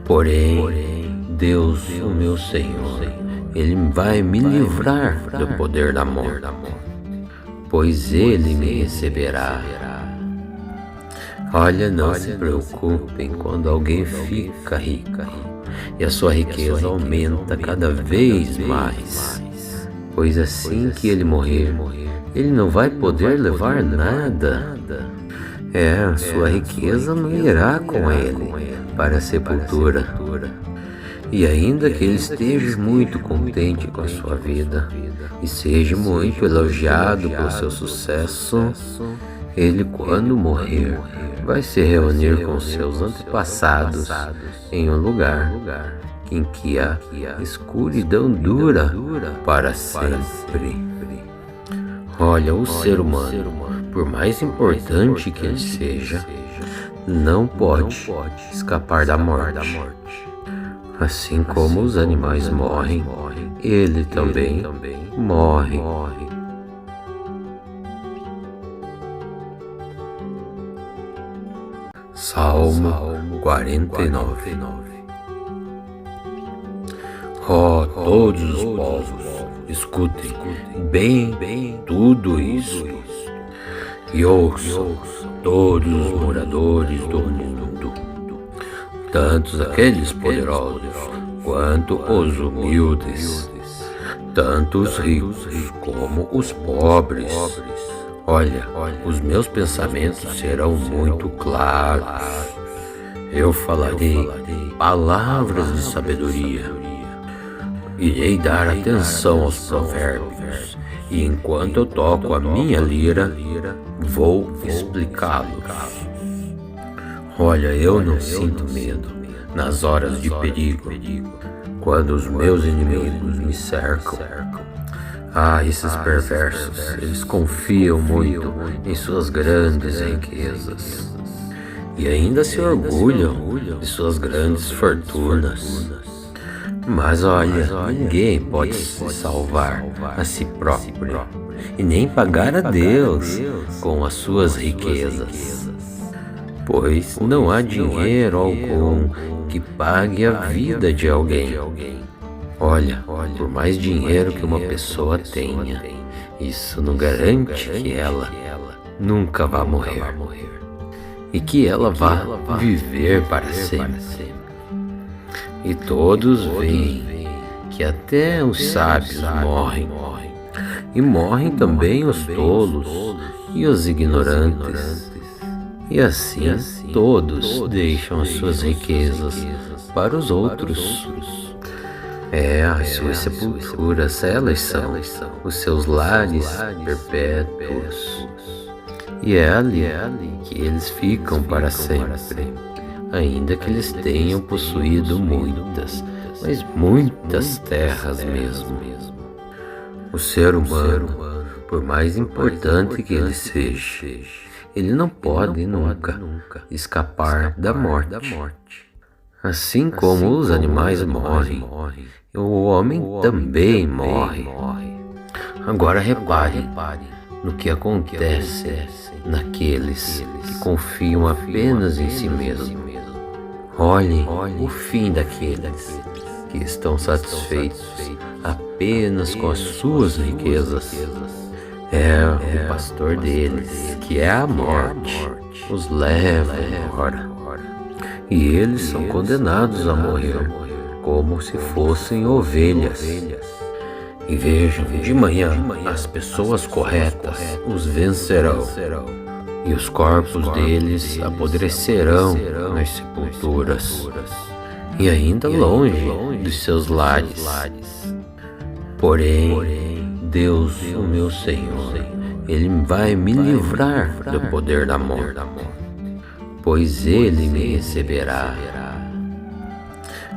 Porém, Deus, o meu Senhor, Ele vai me livrar do poder da morte, pois Ele me receberá. Olha, não se preocupem quando alguém fica rico e a sua riqueza aumenta cada vez mais, pois assim que ele morrer, ele não vai poder levar nada. A sua riqueza não irá com ele para a sepultura. E ainda que ele esteja muito contente com a sua vida e seja muito elogiado pelo seu sucesso, ele, quando morrer, vai se reunir com seus antepassados em um lugar em que a escuridão dura para sempre. Olha, o ser humano, por mais importante que ele seja, não pode escapar da morte. Assim como os animais morrem, ele também morre. Salmo 49. Ó, todos os povos, escutem bem tudo isso, e ouçam todos os moradores do mundo, tanto aqueles poderosos quanto os humildes, tanto os ricos como os pobres. Olha, os meus pensamentos serão muito claros. Eu falarei palavras de sabedoria. Irei dar atenção aos provérbios, e enquanto eu toco a minha lira, vou explicá-los. Olha, eu não sinto medo nas horas de perigo, quando os meus inimigos me cercam. Esses perversos, eles confiam muito em suas grandes riquezas e ainda se orgulham de suas grandes fortunas. Mas olha, ninguém pode se salvar a si próprio e nem pagar a Deus com as suas riquezas, pois não há dinheiro algum que pague a vida de alguém. Olha, por mais dinheiro que uma pessoa tenha, isso não garante que ela nunca vá morrer e que ela vá viver para sempre. E todos veem que até os sábios morrem, e morrem também os tolos e os ignorantes. E assim todos deixam as suas riquezas para os outros. As suas sepulturas, elas são os seus lares perpétuos, e é ali que eles ficam para sempre, ainda que eles tenham possuído muitas, mas muitas terras mesmo. O ser humano, por mais importante que ele seja, ele não pode nunca escapar da morte. Assim como os animais morrem, o homem também morre. Agora repare no que acontece naqueles que confiam apenas em si mesmos. Olhem o fim daqueles que estão satisfeitos apenas com as suas riquezas. O pastor deles, que é a morte, os leva embora. E eles são condenados a morrer como se fossem ovelhas. E vejam, de manhã as pessoas corretas os vencerão, e os corpos deles apodrecerão nas sepulturas, e ainda longe dos seus lares. Porém, Deus, o meu Senhor, Ele vai me livrar do poder da morte, pois Ele me receberá.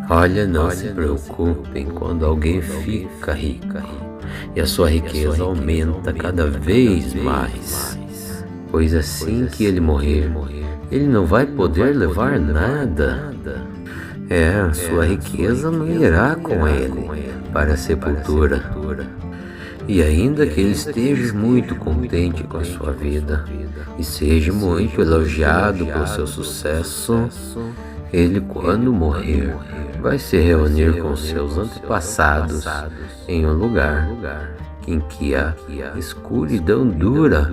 Olha, não se preocupem quando alguém fica rico e a sua riqueza aumenta cada vez mais, pois assim que ele morrer, ele não vai poder levar nada. A sua riqueza não irá com ele para a sepultura. E ainda que ele esteja muito contente com a sua vida e seja muito elogiado pelo seu sucesso, ele, quando morrer, vai se reunir com seus antepassados em um lugar em que a escuridão dura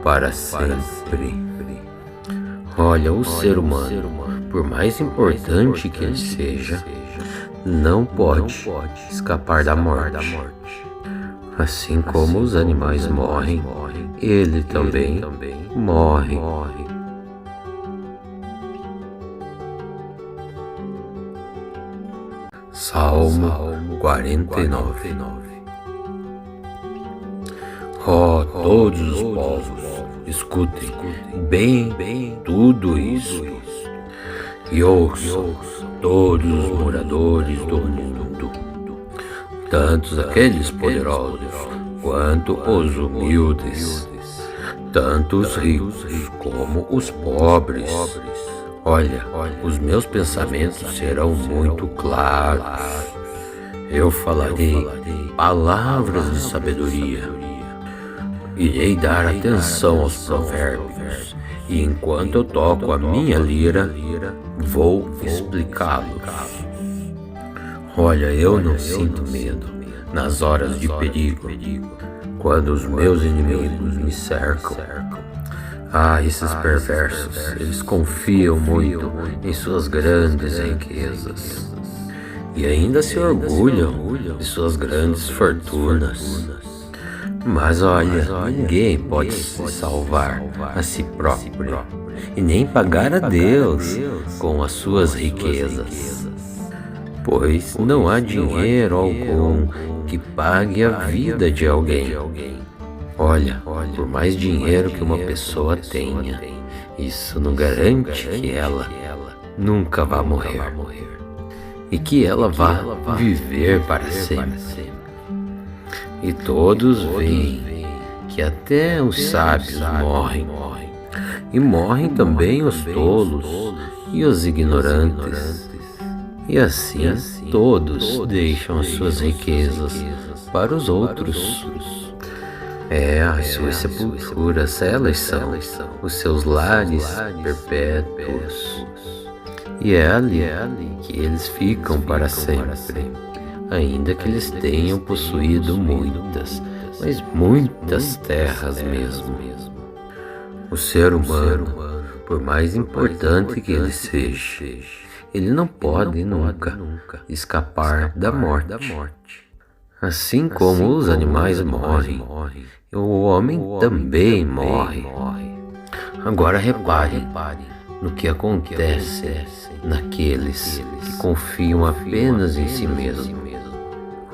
para sempre. Olha, o ser humano, por mais importante que ele seja, não pode escapar da morte. Assim como os animais morrem, ele também morre. Salmo 49. Ó, todos os povos, escutem bem tudo isso, e ouçam todos os moradores do mundo, tanto aqueles poderosos quanto os humildes, tanto os ricos como os pobres. Olha, os meus pensamentos serão muito claros. Eu falarei palavras de sabedoria. Irei dar atenção aos provérbios, e enquanto eu toco a minha lira, vou explicá-los. Olha, eu não sinto medo nas horas de perigo, quando os meus inimigos me cercam. Esses perversos, eles confiam muito em suas grandes riquezas e ainda se orgulham de suas grandes fortunas. Mas olha, ninguém pode se salvar a si próprio e nem pagar a Deus com as suas riquezas, pois não há dinheiro algum que pague a vida de alguém. Olha, por mais dinheiro que uma pessoa tenha, isso não garante que ela nunca vá morrer e que ela vá viver para sempre. E todos veem que até os sábios morrem, e morrem também os tolos e os ignorantes, e assim todos deixam as suas riquezas para os outros. As suas sepulturas, elas são os seus lares perpétuos, e é ali que eles ficam para sempre, ainda que eles tenham possuído muitas, mas muitas terras mesmo. O ser humano, por mais importante que ele seja, ele não pode nunca escapar da morte. Assim como os animais morrem, o homem também morre. Agora repare no que acontece naqueles que confiam apenas em si mesmos.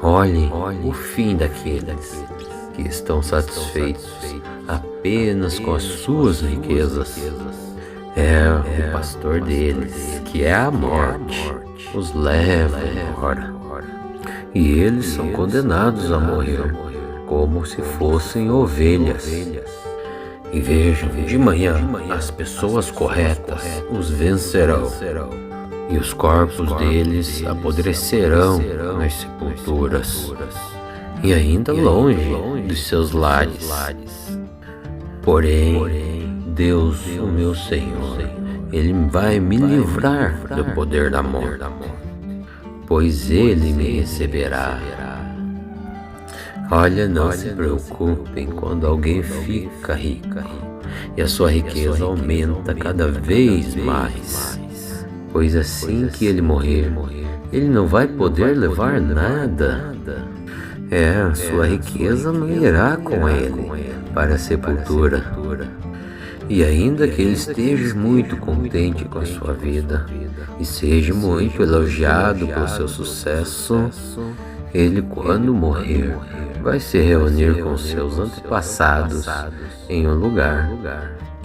Olhem o fim daqueles que estão satisfeitos apenas com as suas riquezas. O pastor deles, que é a morte, os leva embora. E eles são condenados a morrer como se fossem ovelhas. E vejam, de manhã as pessoas corretas os vencerão, e os corpos deles apodrecerão nas sepulturas, e ainda longe dos seus lares. Porém, Deus, o meu Senhor, Ele vai me livrar do poder da morte, pois Ele me receberá. Olha, não se preocupem quando alguém fica rico e a sua riqueza aumenta cada vez mais, pois assim que ele morrer, ele não vai poder levar nada. A sua riqueza não irá com ele para a sepultura. E ainda que ele esteja muito contente com a sua vida e seja muito elogiado pelo seu sucesso, ele, quando morrer, vai se reunir com seus antepassados em um lugar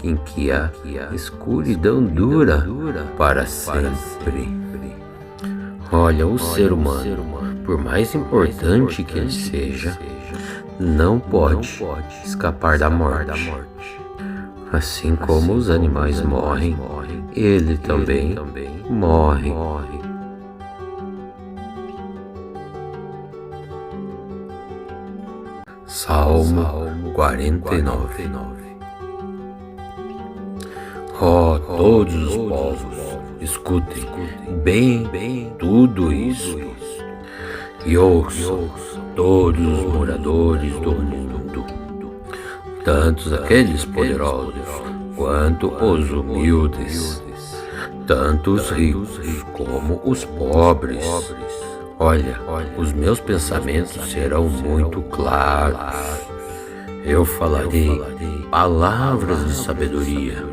em que a escuridão dura para sempre. Olha, o ser humano, por mais importante que ele seja, não pode escapar da morte. Assim como os animais morrem, ele também morre. Salmo 49. Ó, todos os povos, escutem bem tudo isso, e ouçam todos os moradores do mundo, tanto aqueles poderosos quanto os humildes, tanto os ricos como os pobres. Olha, os meus pensamentos serão muito claros. Eu falarei palavras de sabedoria.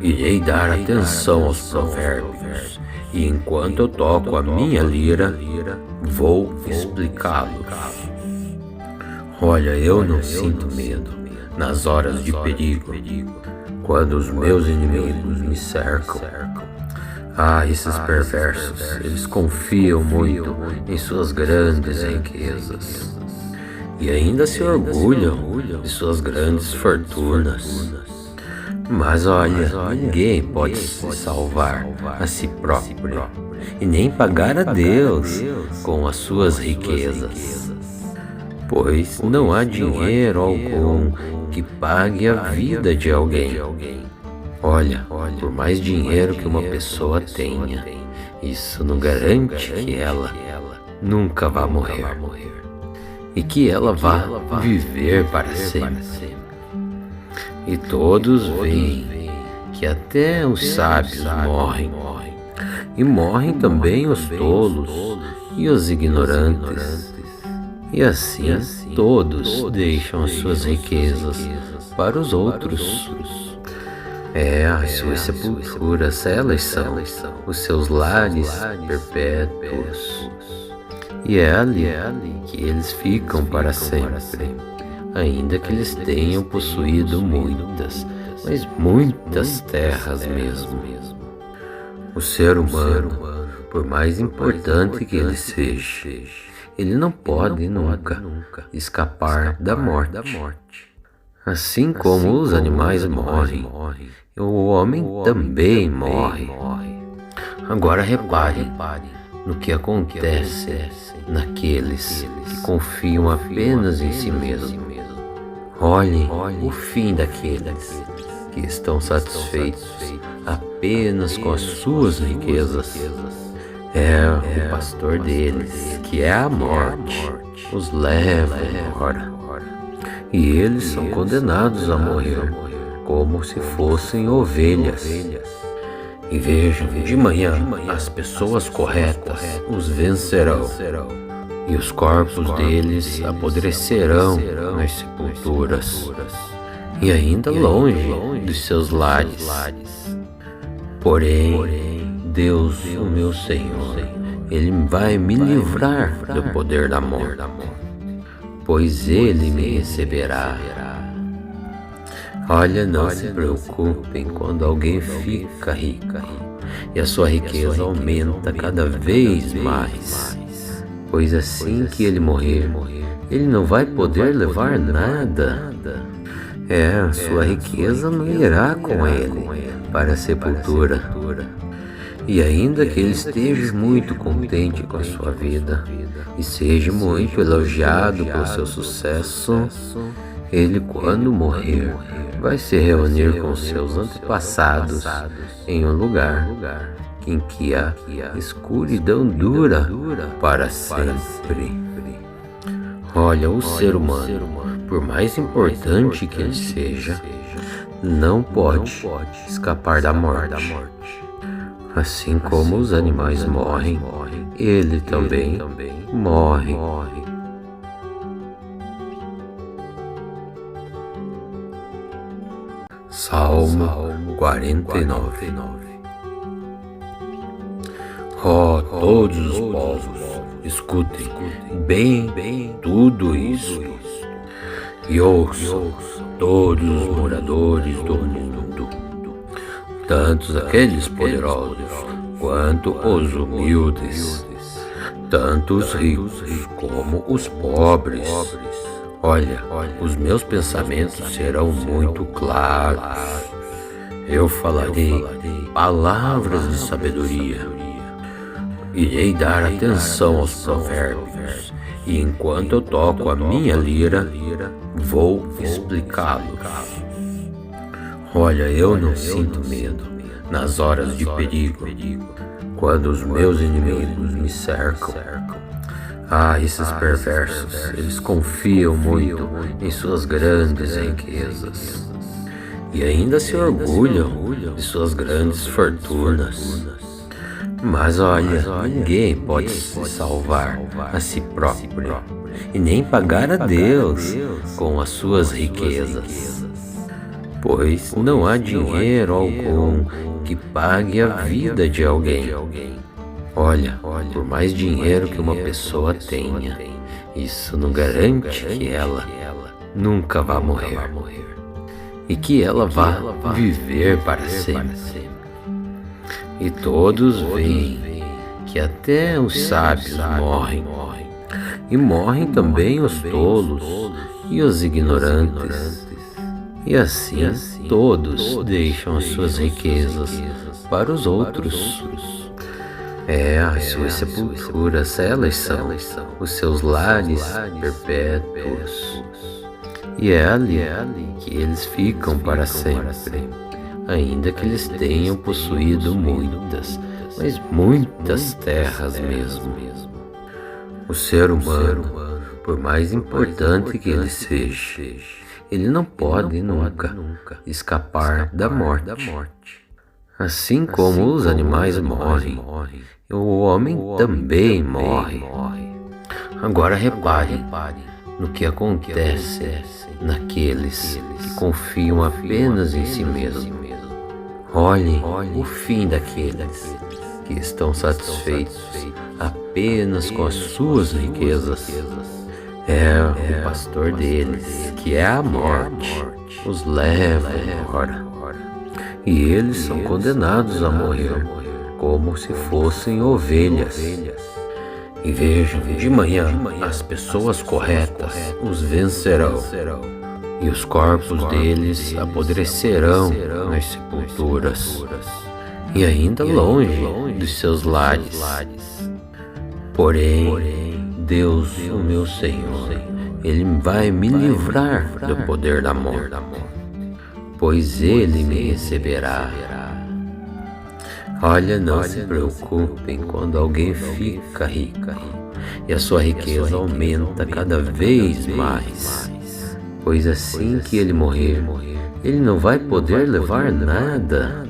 Irei dar atenção aos provérbios, e enquanto eu toco a minha lira, vou explicá-los. Olha, eu não sinto medo nas horas de perigo, quando os meus inimigos me cercam. Esses perversos, eles confiam muito em suas grandes riquezas e ainda se orgulham de suas grandes fortunas. Mas olha, ninguém pode se salvar a si próprio e nem pagar a Deus com as suas riquezas, pois não há dinheiro algum que pague a vida de alguém. Olha, por mais dinheiro que uma pessoa tenha, isso não garante que ela nunca vá morrer e que ela vá viver para sempre. E todos veem que até os sábios morrem, e morrem também os tolos e os ignorantes, e assim todos deixam as suas riquezas para os outros. As suas sepulturas, elas são os seus lares perpétuos, e é ali que eles ficam para sempre, ainda que eles tenham possuído muitas, mas muitas terras mesmo. O ser humano, por mais importante que ele seja, ele não pode nunca escapar da morte. Assim como os animais morrem, o homem também morre. Agora repare no que acontece naqueles que confiam apenas em si mesmos. Olhem o fim daqueles que estão satisfeitos apenas com as suas riquezas. O pastor deles, que é a morte, os leva embora. E eles são condenados a morrer como se fossem ovelhas. E vejam, de manhã as pessoas corretas os vencerão, e os corpos deles apodrecerão nas sepulturas, e ainda longe dos seus lares. Porém, Deus, o meu Senhor, Ele vai me livrar do poder da morte, pois Ele me receberá. Olha, não se preocupem quando alguém fica rico e a sua riqueza aumenta cada vez mais, pois assim que ele morrer, ele não vai poder levar nada. A sua riqueza não irá com ele para a sepultura. E ainda que ele esteja muito contente com a sua vida e seja muito elogiado pelo seu sucesso, ele, quando morrer, vai se reunir com seus antepassados em um lugar em que a escuridão dura para sempre. Olha, o ser humano, por mais importante que ele seja, não pode escapar da morte. Assim como os animais morrem, ele também morre. Salmo 49. Ó todos os povos, escutem bem tudo isso, e ouçam todos os moradores do mundo, tanto aqueles poderosos quanto os humildes, tanto os ricos como os pobres. Olha, os meus pensamentos serão muito claros. Eu falarei palavras de sabedoria. Irei dar atenção aos provérbios, e enquanto eu toco a minha lira, vou explicá-los. Olha, eu não sinto medo nas horas de perigo, quando os meus inimigos me cercam. Esses perversos, eles confiam muito em suas grandes riquezas e ainda se orgulham de suas grandes fortunas. Mas olha, ninguém pode se salvar a si próprio e nem pagar a Deus com as suas riquezas, pois não há dinheiro algum que pague a vida de alguém. Olha, por mais dinheiro que uma pessoa tenha, isso não garante que ela nunca vá morrer e que ela vá viver para sempre. E todos veem que até os sábios morrem, e morrem também os tolos e os ignorantes. E assim todos deixam as suas riquezas para os outros. As suas sepulturas, elas são os seus lares perpétuos, e é ali que eles ficam para sempre, ainda que eles tenham possuído muitas, mas muitas terras mesmo. O ser humano, por mais importante que ele seja, ele não pode nunca escapar da morte. Assim como os animais morrem, o homem também morre. Agora repare no que acontece naqueles que confiam apenas em si mesmos. Olhem o fim daqueles que estão satisfeitos apenas com as suas riquezas. O pastor deles, que é a morte, os leva embora. E eles são condenados a morrer como se fossem ovelhas. E vejam, de manhã as pessoas corretas os vencerão, e os corpos deles apodrecerão nas sepulturas, e ainda longe dos seus lares. Porém, Deus, o meu Senhor, Ele vai me livrar do poder da morte, pois Ele me receberá. Olha, não se preocupem quando alguém fica rico e a sua riqueza aumenta cada vez mais, pois assim que ele morrer, ele não vai poder levar nada.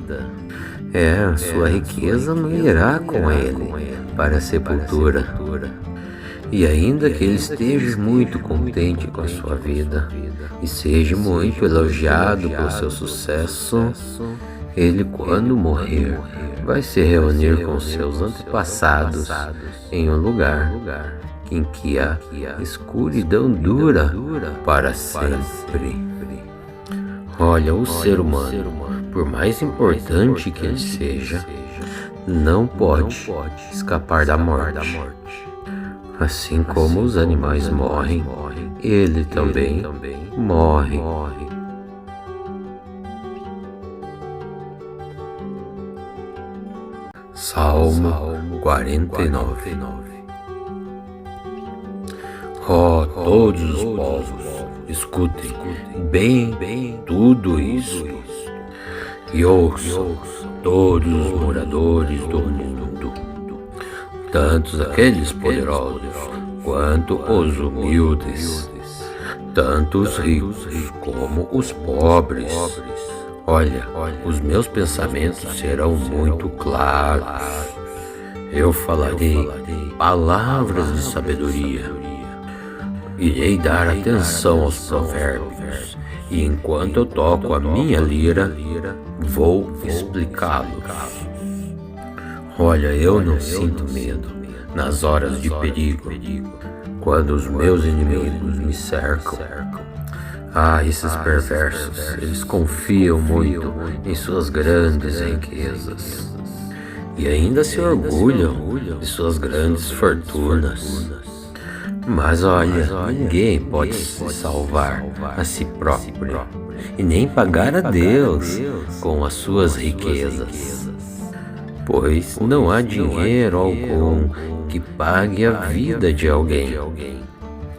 A sua riqueza não irá com ele para a sepultura. E ainda que ele esteja muito contente com a sua vida e seja muito elogiado pelo seu sucesso, ele, quando morrer, vai se reunir com seus antepassados em um lugar em que a escuridão dura para sempre. Olha, o ser humano, por mais importante que ele seja, não pode escapar da morte. Assim como os animais morrem, ele também morre. Salmo 49. Ó todos os povos, escutem bem tudo isso, e ouçam todos os moradores do mundo, tanto aqueles poderosos quanto os humildes, tanto os ricos como os pobres. Olha, os meus pensamentos serão muito claros. Eu falarei palavras de sabedoria. Irei dar atenção aos provérbios, e enquanto eu toco a minha lira, vou explicá-los. Olha, eu não sinto medo nas horas de perigo, quando os meus inimigos me cercam. Esses perversos, eles confiam muito em suas grandes riquezas e ainda se orgulham de suas grandes fortunas. Mas olha, ninguém pode se salvar a si próprio e nem pagar a Deus com as suas riquezas, pois não há dinheiro algum que pague a vida de alguém.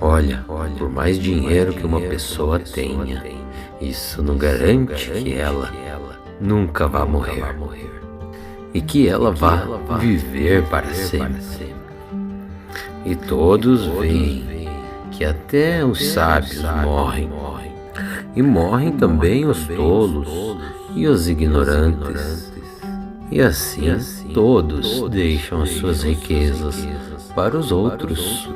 Olha, por mais dinheiro que uma pessoa tenha, isso não garante que ela nunca vá morrer e que ela vá viver para sempre. E todos veem que até os sábios morrem, e morrem também os tolos e os ignorantes, e assim todos deixam as suas riquezas para os outros.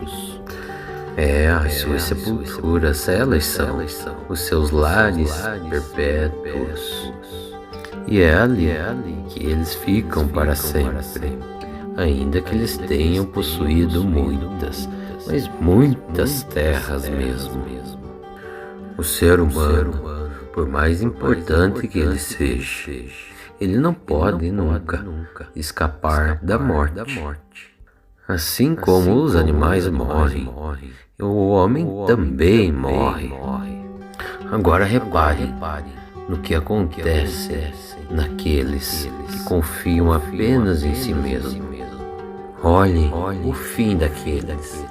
As suas sepulturas, elas são os seus lares perpétuos, e é ali que eles ficam para sempre, ainda que eles tenham possuído muitas, mas muitas terras mesmo. O ser humano, por mais importante que ele seja, ele não pode nunca escapar da morte. Assim como os animais morrem, o homem também morre. Agora repare no que acontece naqueles que confiam apenas em si mesmos. Olhem o fim daqueles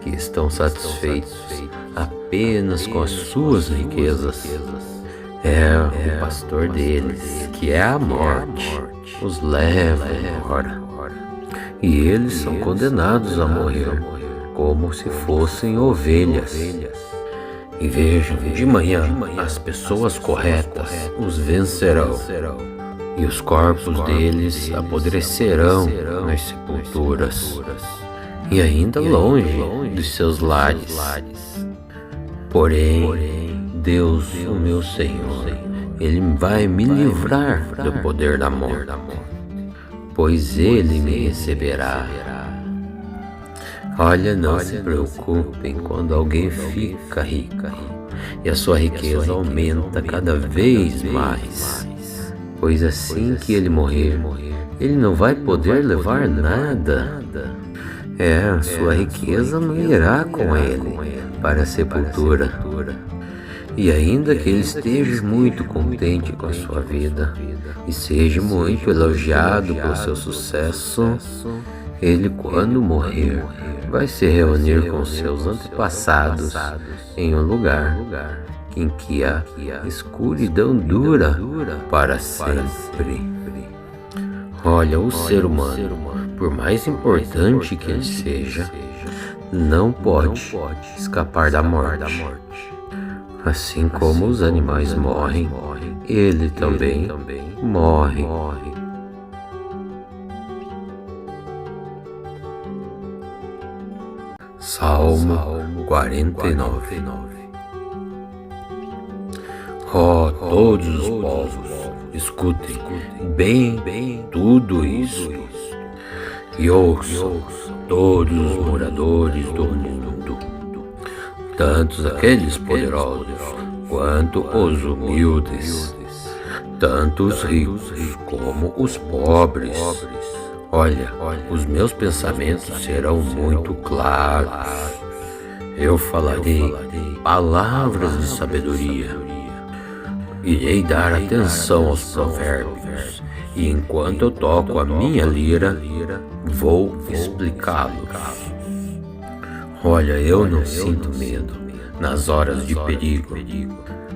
que estão satisfeitos apenas com as suas riquezas. O pastor deles, que é a morte, os leva embora. E eles são condenados a morrer como se fossem ovelhas. E vejam, de manhã as pessoas corretas os vencerão, e os corpos deles apodrecerão nas sepulturas, e ainda longe dos seus lares. Porém, Deus, o meu Senhor, Ele vai me livrar do poder da morte, pois Ele me receberá. Olha, não se preocupem quando alguém fica rico e a sua riqueza aumenta cada vez mais, pois assim que ele morrer, ele não vai poder levar nada. A sua riqueza não irá com ele para a sepultura. E ainda que ele esteja muito contente com a sua vida e seja muito elogiado pelo seu sucesso, ele, quando morrer, vai se reunir com seus antepassados em um lugar em que a escuridão dura para sempre. Olha, o ser humano, por mais importante que ele seja, não pode escapar da morte. Assim como os animais morrem, ele também morre. Salmo 49. Todos os povos, escutem bem tudo isso, e ouçam todos os moradores do mundo, tanto aqueles poderosos quanto os humildes, tanto os ricos como os pobres. Olha, os meus pensamentos serão muito claros. Eu falarei palavras de sabedoria. Irei dar atenção aos provérbios, e enquanto eu toco a minha lira, vou explicá-los. Olha, eu não sinto medo nas horas de perigo,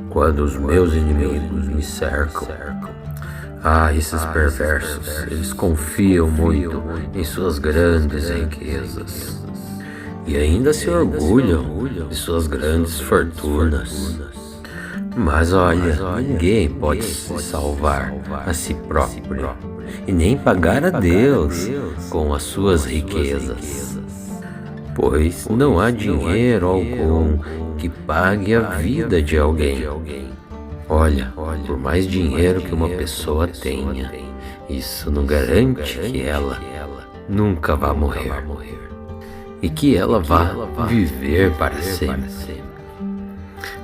quando os meus inimigos me cercam. Esses perversos, eles confiam muito em suas grandes riquezas e ainda se orgulham de suas grandes fortunas. Mas olha, ninguém pode se salvar a si próprio e nem pagar a Deus com as suas riquezas, pois não há dinheiro algum que pague a vida de alguém. Olha, por mais dinheiro que uma pessoa tenha, isso não garante que ela nunca vá morrer e que ela vá viver para sempre.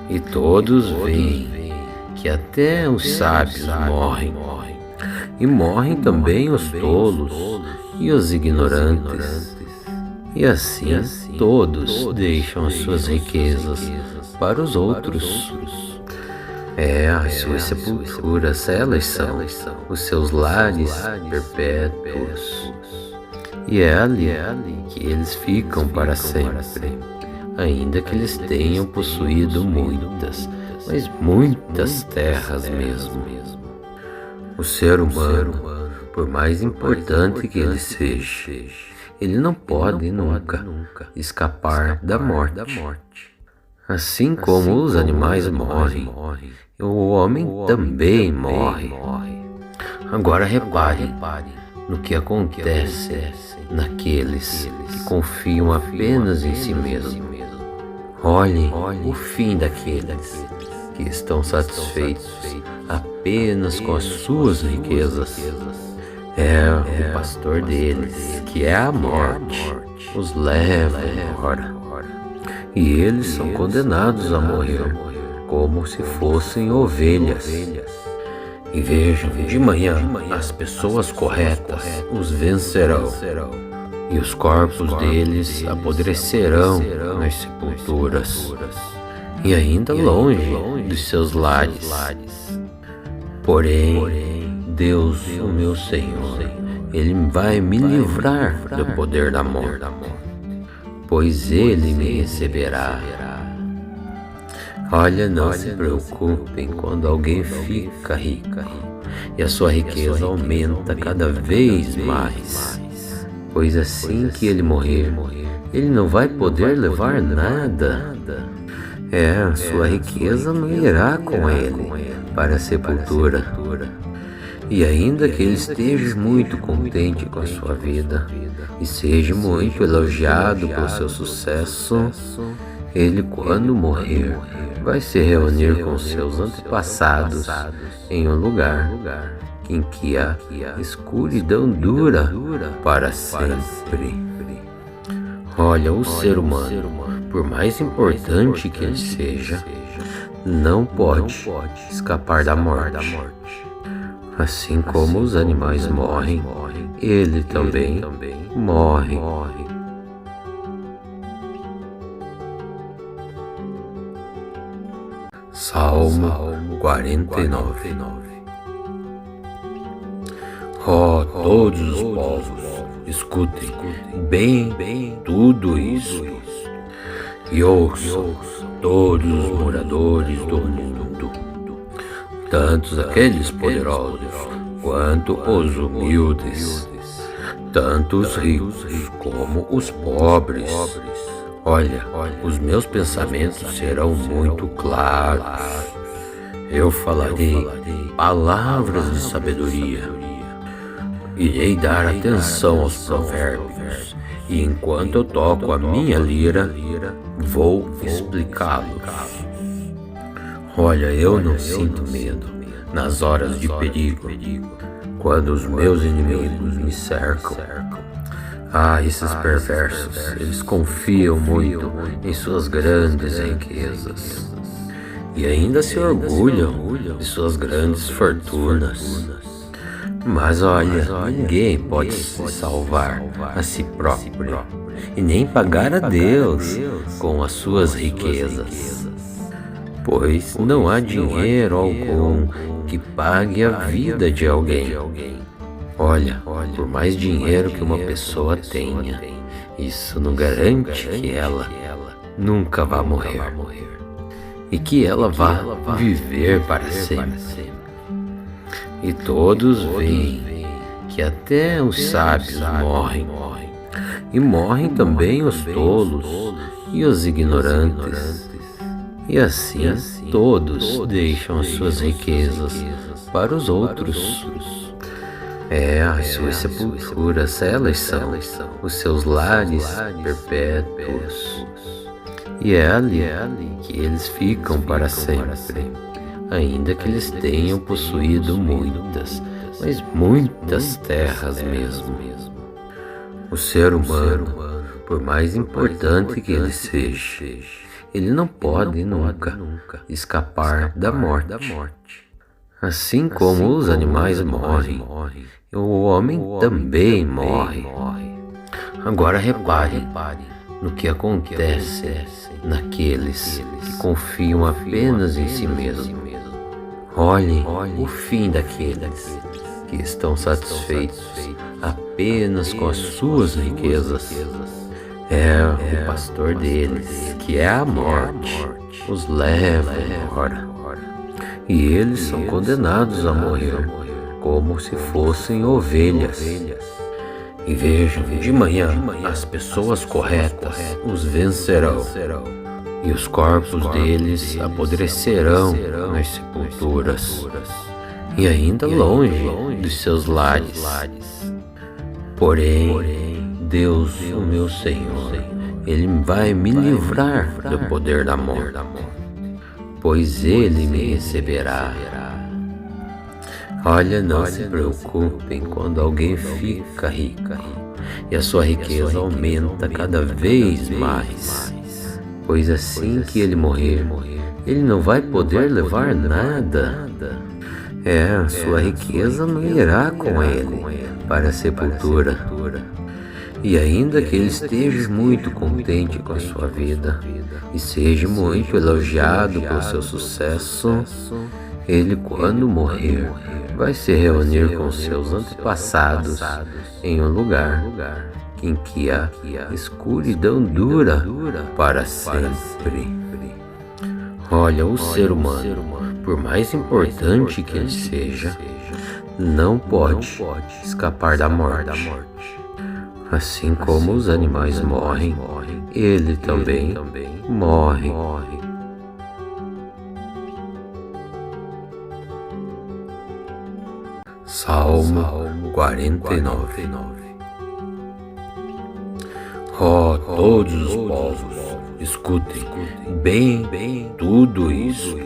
E todos veem que até os sábios morrem, e morrem também os tolos e os ignorantes. E assim todos deixam as suas riquezas para os outros. As suas sepulturas, elas são os seus lares perpétuos. E é ali que eles ficam para sempre, ainda que eles tenham possuído muitas, mas muitas terras mesmo. O ser humano, por mais importante que ele seja, ele não pode nunca escapar da morte. Assim como os animais morrem, o homem também morre. Agora repare no que acontece naqueles que confiam apenas em si mesmo. Olhem o fim daqueles que estão satisfeitos apenas com as suas riquezas. O pastor deles, que é a morte, os leva embora. E eles são condenados a morrer como se fossem ovelhas. E vejam, de manhã as pessoas corretas os vencerão, e os corpos deles apodrecerão nas sepulturas, e ainda longe dos seus lares. Porém, Deus, o meu Senhor, Ele vai me livrar do poder da morte, pois Ele me receberá. Olha, não se preocupem quando alguém fica rico e a sua riqueza aumenta cada vez mais, pois assim que ele morrer, ele não vai poder levar nada. A sua riqueza não irá com ele para a sepultura. E ainda que ele esteja muito contente com a sua vida e seja muito elogiado pelo seu sucesso, ele, quando morrer, vai se reunir com seus antepassados em um lugar em que a escuridão dura para sempre. Olha, o ser humano, por mais importante que ele seja, não pode escapar da morte. Assim como os animais morrem, ele também morre. Salmo 49. Todos os povos, escutem bem tudo isso, e ouçam todos os moradores do mundo, tanto aqueles poderosos quanto os humildes, tanto os ricos como os pobres. Olha, os meus pensamentos serão muito claros. Eu falarei palavras de sabedoria. Irei dar atenção aos provérbios, e enquanto eu toco a minha lira, vou explicá-los. Olha, eu não sinto medo nas horas de perigo, quando os meus inimigos me cercam. Esses perversos, eles confiam muito em suas grandes riquezas e ainda se orgulham de suas grandes fortunas. Mas olha, ninguém pode se salvar a si próprio e nem pagar a Deus com as suas riquezas, pois não há dinheiro algum que pague a vida de alguém. Olha, por mais dinheiro que uma pessoa tenha, isso não garante que ela nunca vá morrer e que ela vá viver para sempre. E todos veem que até os sábios morrem, e morrem também os tolos e os ignorantes. E assim todos deixam as suas riquezas para os outros. As suas sepulturas, elas são os seus lares perpétuos. E é ali que eles ficam para sempre, ainda que eles tenham possuído muitas, mas muitas terras mesmo. O ser humano, por mais importante que ele seja, ele não pode nunca escapar da morte. Assim como os animais morrem, o homem também morre. Agora repare no que acontece naqueles que confiam apenas em si mesmos. Olhem o fim daqueles que estão satisfeitos apenas com as suas riquezas. É o pastor deles, que é a morte, os leva embora. E eles são condenados a morrer como se fossem ovelhas. E vejam, de manhã as pessoas corretas os vencerão, e os corpos deles apodrecerão nas sepulturas, e ainda longe dos seus lares. Porém, Deus, o meu Senhor, Ele vai me livrar do poder da morte, pois Ele me receberá. Olha, não se preocupem quando alguém fica rico e a sua riqueza aumenta cada vez mais, pois assim que ele morrer, ele não vai poder levar nada. A sua riqueza não irá com ele para a sepultura. E ainda que ele esteja muito contente com a sua vida e seja muito elogiado pelo seu sucesso, ele, quando morrer, vai se reunir com seus antepassados em um lugar em que a escuridão dura para sempre. Olha, o ser humano, por mais importante que ele seja, não pode escapar da morte. Assim como os animais morrem, ele também morre. Salmo 49. Ó todos os povos, escutem bem tudo isso,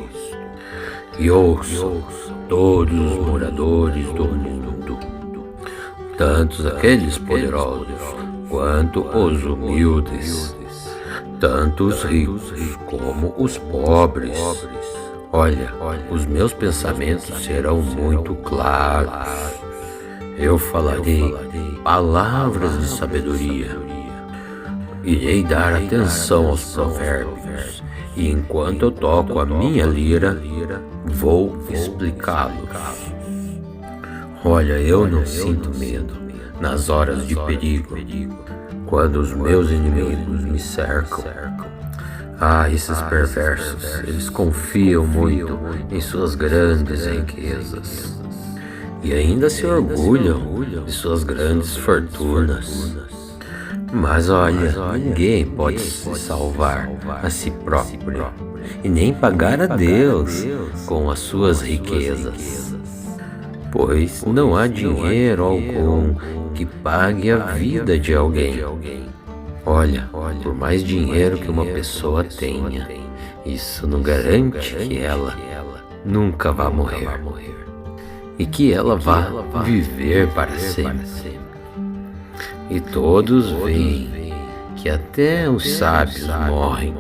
e ouçam todos os moradores do mundo, tanto aqueles poderosos quanto os humildes, tanto os ricos como os pobres. Olha, os meus pensamentos serão muito claros. Eu falarei palavras de sabedoria. Irei dar atenção aos provérbios, e enquanto eu toco a minha lira, vou explicá-los. Olha, eu não sinto medo nas horas de perigo, quando os meus inimigos me cercam. Esses perversos, eles confiam muito em suas grandes riquezas e ainda se orgulham de suas grandes fortunas. Mas olha, ninguém pode se salvar a si próprio e nem pagar a Deus com as suas riquezas, pois não há dinheiro algum que pague a vida de alguém. Olha, por mais dinheiro que uma pessoa tenha, isso não garante que ela nunca vá morrer e que ela vá viver para sempre. E todos veem que até os sábios morrem,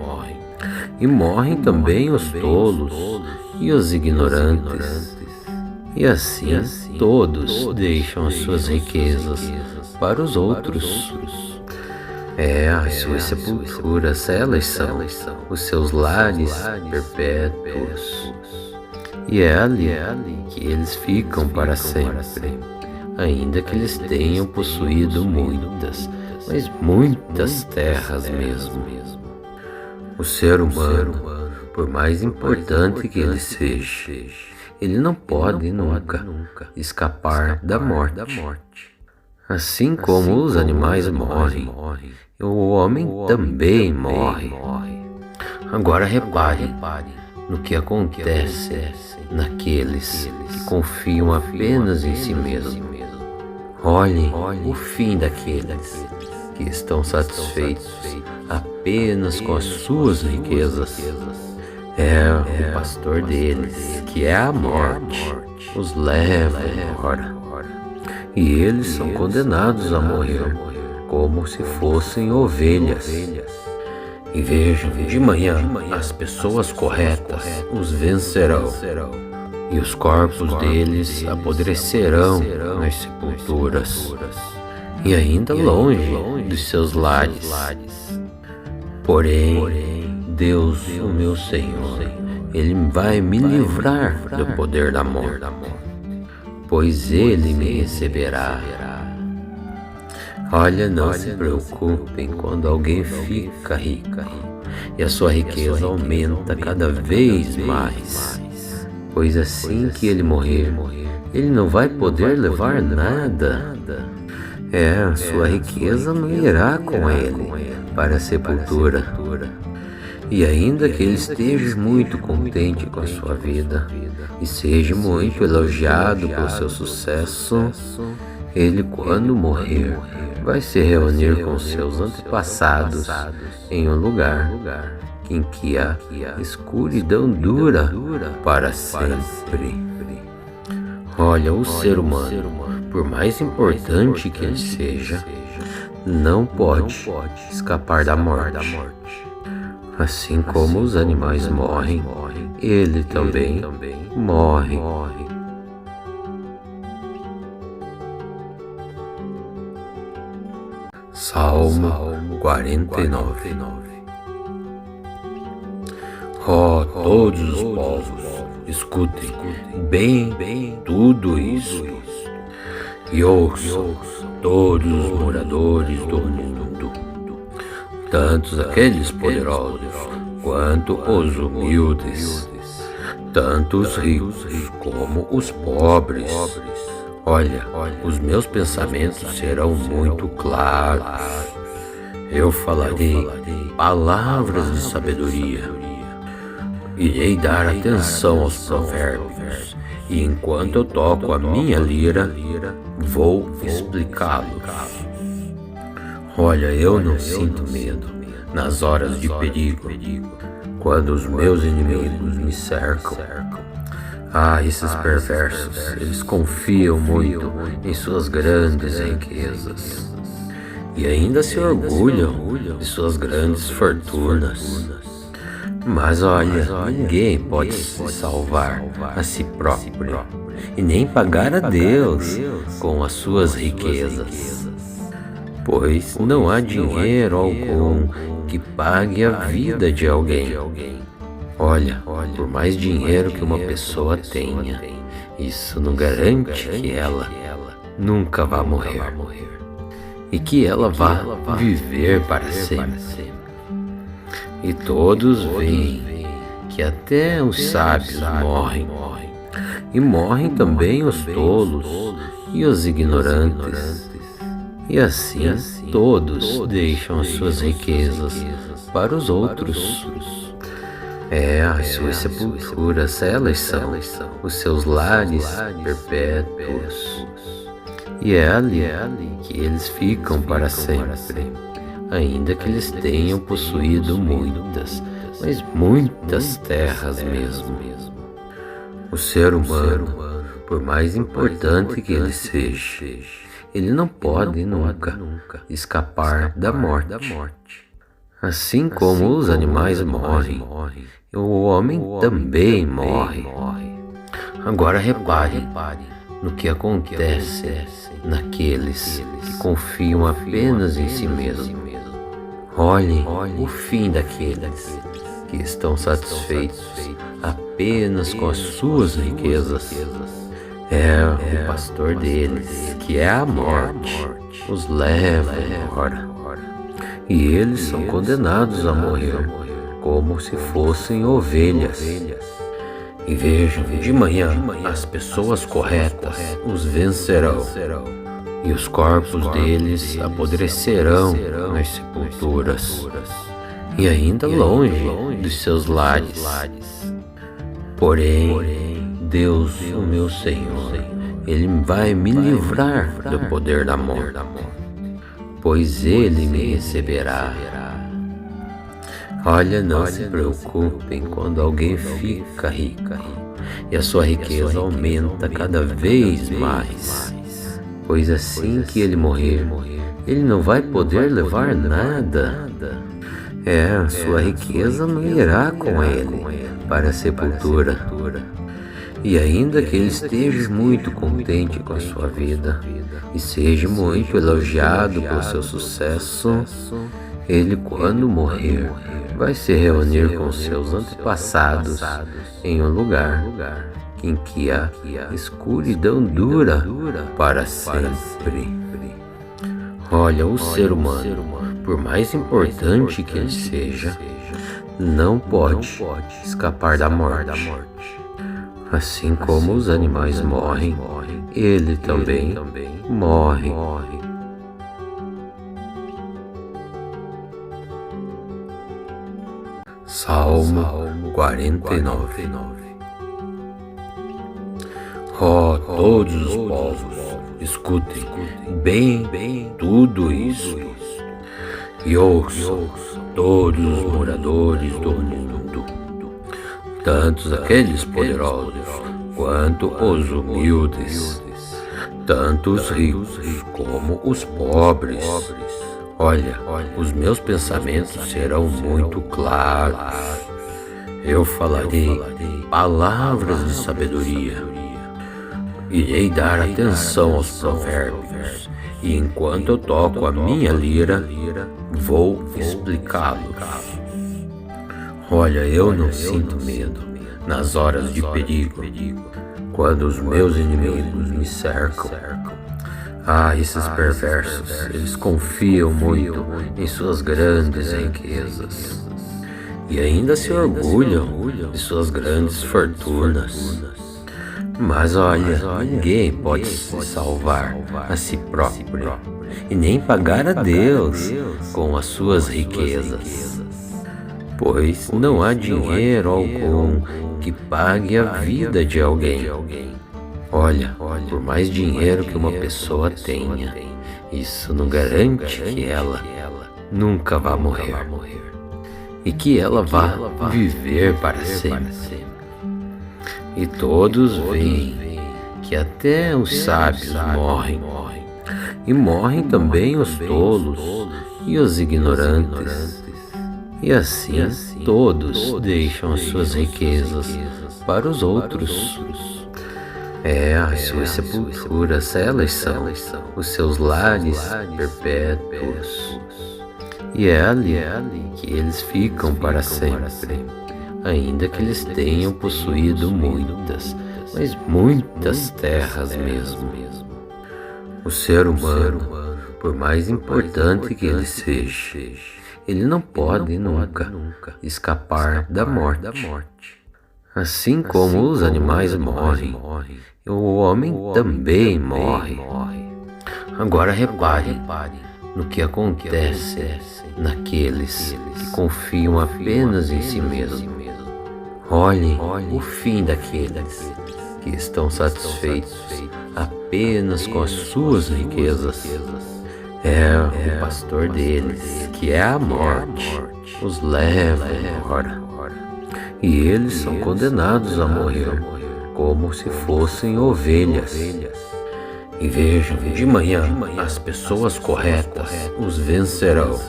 e morrem também os tolos e os ignorantes, e assim todos deixam as suas riquezas para os outros. As suas sepulturas, elas são os seus lares perpétuos, e é ali que eles ficam para sempre, ainda que eles tenham possuído muitas, mas muitas terras mesmo. O ser humano, por mais importante que ele seja, ele não pode nunca escapar da morte. Assim como os animais morrem, o homem também morre. Agora repare no que acontece naqueles que confiam apenas em si mesmos. Olhem o fim daqueles que estão satisfeitos apenas com as suas riquezas. O pastor deles, que é a morte, os leva embora. E eles são condenados a morrer, como se fossem ovelhas. E vejam, de manhã as pessoas corretas os vencerão, e os corpos deles apodrecerão nas sepulturas, e ainda longe dos seus lares. Porém, Deus, o meu Senhor, Ele vai me livrar do poder da morte, pois Ele me receberá. Olha, não se preocupem quando alguém fica rico e a sua riqueza aumenta cada vez mais, pois assim que ele morrer, ele não vai poder levar nada. Sua riqueza não irá com ele para a sepultura. E ainda que ele esteja muito contente com a sua vida e seja muito elogiado pelo seu sucesso, ele, quando morrer, vai se reunir com seus antepassados em um lugar em que a escuridão dura para sempre. Olha, o ser humano, por mais importante que ele seja, não pode escapar da morte. Assim como os animais morrem, ele também morre. Salmo 49. Todos os povos, escutem bem tudo isso, e ouçam todos os moradores do mundo, tanto aqueles poderosos quanto os humildes, tanto os ricos como os pobres. Olha, os meus pensamentos serão muito claros. Eu falarei palavras de sabedoria. Irei dar atenção aos provérbios, e enquanto eu toco a minha lira, vou explicá-los. Olha, eu não sinto medo nas horas de perigo, quando os meus inimigos me cercam. Esses perversos, eles confiam muito em suas grandes riquezas e ainda se orgulham de suas grandes fortunas. Mas olha, ninguém pode se salvar a si próprio e nem pagar a Deus com as suas riquezas, pois não há dinheiro algum que pague a vida de alguém. Olha, por mais dinheiro que uma pessoa tenha, isso não garante que ela nunca vá morrer e que ela vá viver para sempre. E todos veem que até os sábios morrem, e morrem também os tolos e os ignorantes, e assim todos deixam as suas riquezas para os outros. As suas sepulturas, elas são os seus lares perpétuos, e é ali que eles ficam para sempre, ainda que eles tenham possuído muitas, mas muitas terras mesmo. O ser humano, por mais importante que ele seja, ele não pode nunca escapar da morte. Assim como os animais morrem, o homem também morre. Agora repare no que acontece naqueles que confiam apenas em si mesmos. Olhem o fim daqueles que estão satisfeitos apenas com as suas riquezas. O pastor deles, que é a morte, os leva embora. E eles são condenados a morrer, como se fossem ovelhas. E vejam, de manhã as pessoas corretas os vencerão, e os corpos deles apodrecerão nas sepulturas, e ainda longe dos seus lares. Porém, Deus, o meu Senhor, Ele vai me livrar do poder da morte, pois Ele me receberá. Olha, não se preocupem quando alguém fica rico e a sua riqueza aumenta cada vez mais, pois assim que ele morrer, ele não vai poder levar nada. Sua riqueza não irá com ele para a sepultura. E ainda que ele esteja muito contente com a sua vida e seja muito elogiado pelo seu sucesso, ele, quando morrer, vai se reunir com seus antepassados em um lugar em que a escuridão dura para sempre. Olha, o ser humano, por mais importante que ele seja, não pode escapar da morte. Assim como os animais morrem, ele também morre. Salmo 49. Ó, todos os povos, escutem bem tudo isso, e ouçam todos os moradores do mundo, tanto aqueles poderosos quanto os humildes, tanto os ricos como os pobres. Olha, os meus pensamentos serão muito claros. Eu falarei palavras de sabedoria. Irei dar atenção aos provérbios, e enquanto eu toco a minha lira, vou explicá-los. Olha, eu não sinto medo nas horas de perigo, quando os meus inimigos me cercam. Esses perversos, eles confiam muito em suas grandes riquezas e ainda se orgulham de suas grandes fortunas. Mas olha, ninguém pode se salvar a si próprio e nem pagar a Deus com as suas riquezas, pois não há dinheiro algum que pague a vida de alguém. Olha, por mais dinheiro que uma pessoa tenha, isso não garante que ela nunca vá morrer e que ela vá viver para sempre. E todos veem que até os sábios morrem, e morrem também os tolos e os ignorantes. E assim todos deixam as suas riquezas para os outros. As suas sepulturas, elas são os seus lares perpétuos. E é ali que eles ficam para sempre, ainda que eles tenham possuído muitas, mas muitas terras mesmo. O ser humano, por mais importante que ele seja, ele não pode nunca escapar da morte. Assim como os animais morrem, o homem também morre. Agora repare no que acontece naqueles que confiam apenas em si mesmos. Olhem o fim daqueles que estão satisfeitos apenas com as suas riquezas. O pastor deles, que é a morte, os leva embora. E eles são condenados a morrer como se fossem ovelhas. E vejam, de manhã as pessoas corretas os vencerão,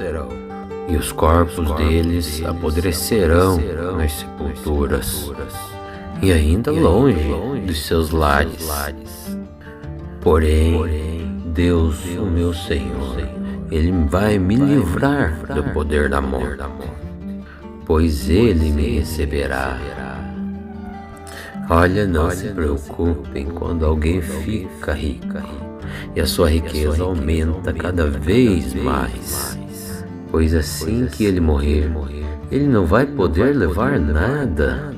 e os corpos deles apodrecerão nas sepulturas, e ainda longe dos seus lares. Porém, Deus, o meu Senhor, Ele vai me livrar do poder da morte, pois Ele me receberá. Olha, não se preocupem quando alguém fica rico e a sua riqueza aumenta cada vez mais, pois assim que ele morrer, ele não vai poder levar nada.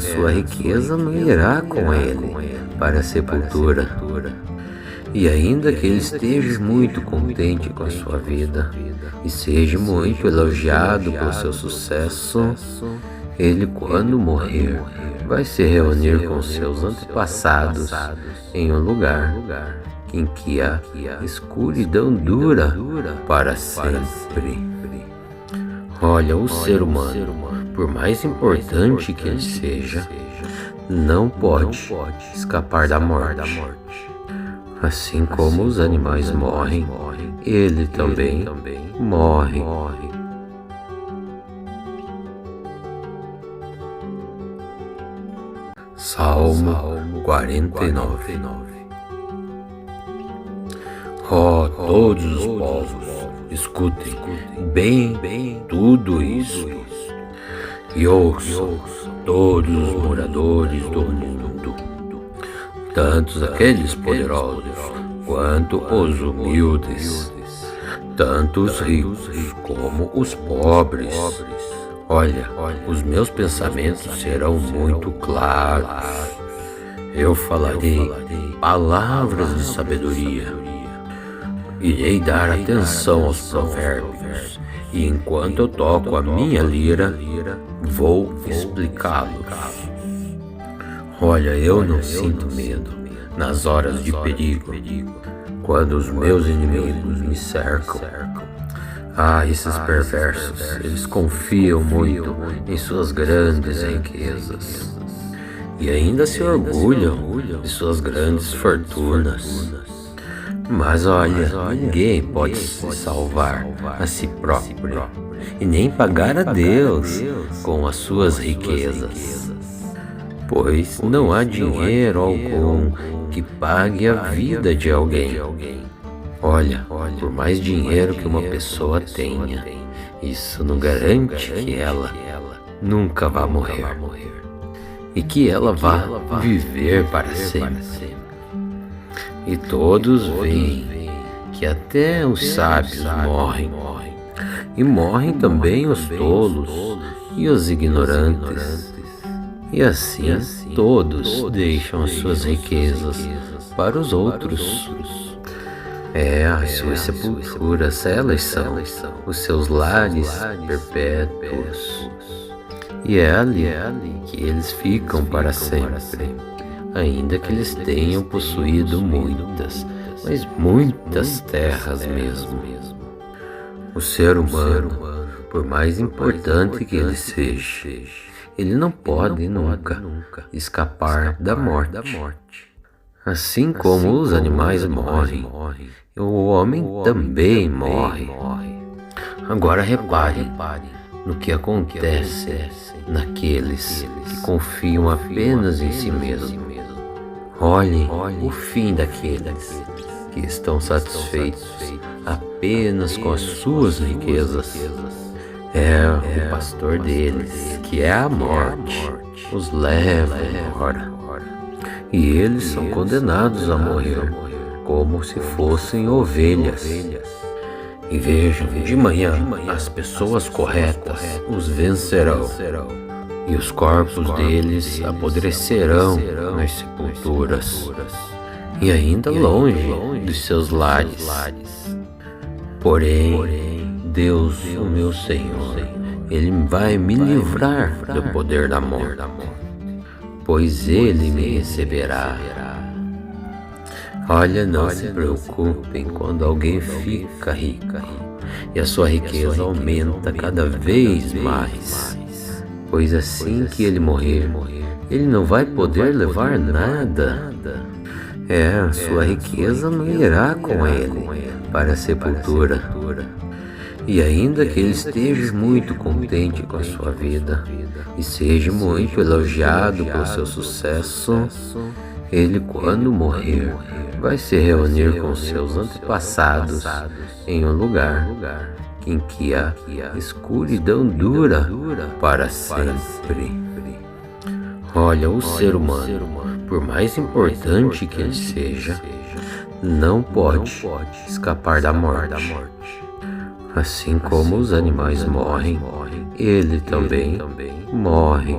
Sua riqueza não irá com ele para a sepultura. E ainda que ele esteja muito contente com a sua vida e seja muito elogiado pelo seu sucesso, ele, quando morrer, vai se reunir com seus antepassados em um lugar em que a escuridão dura para sempre. Olha, o ser humano, por mais importante que ele seja, não pode escapar da morte. Assim como os animais morrem, ele também morre. Salmo 49. Ó, todos os povos, escutem bem tudo isto, e ouçam todos os moradores do mundo, tanto aqueles poderosos quanto os humildes, tanto os ricos como os pobres. Olha, os meus pensamentos serão muito claros. Eu falarei palavras de sabedoria. Irei dar atenção aos provérbios, e enquanto eu toco a minha lira, vou explicá-los. Olha, eu não sinto medo nas horas de perigo, quando os meus inimigos me cercam. Esses perversos, eles confiam muito em suas grandes riquezas e ainda se orgulham de suas grandes fortunas. Mas olha, ninguém pode se salvar a si próprio e nem pagar a Deus com as suas riquezas, pois não há dinheiro algum que pague a vida de alguém. Olha, por mais dinheiro que uma pessoa tenha, isso não garante que ela nunca vá morrer e que ela vá viver para sempre. E todos veem que até os sábios morrem, e morrem também os tolos e os ignorantes, e assim todos deixam as suas riquezas para os outros. As suas sepulturas, elas são os seus lares perpétuos, e é ali que eles ficam para sempre, ainda que eles tenham possuído muitas, mas muitas terras mesmo. O ser humano, por mais importante que ele seja, ele não pode nunca escapar da morte. Assim como os animais morrem, o homem também morre. Agora repare no que acontece naqueles que confiam apenas em si mesmos. Olhem o fim daqueles que estão satisfeitos apenas com as suas riquezas. O pastor deles, que é a morte, os leva embora. E eles são condenados a morrer como se fossem ovelhas. E vejam, de manhã as pessoas corretas os vencerão, e os corpos deles apodrecerão nas sepulturas, e ainda longe dos seus lares. Porém, Deus, o meu Senhor, Ele vai me livrar do poder da morte, pois Ele me receberá. Olha, não se preocupem quando alguém fica rico e a sua riqueza aumenta cada vez mais, pois assim que ele morrer, ele não vai poder levar nada. A sua riqueza não irá com ele para a sepultura. E ainda que ele esteja muito contente com a sua vida e seja muito elogiado pelo seu sucesso, ele, quando morrer, vai se reunir com seus antepassados em um lugar em que a escuridão dura para sempre. Olha, o ser humano, por mais importante que ele seja, não pode escapar da morte. Assim como os animais morrem, ele também morre.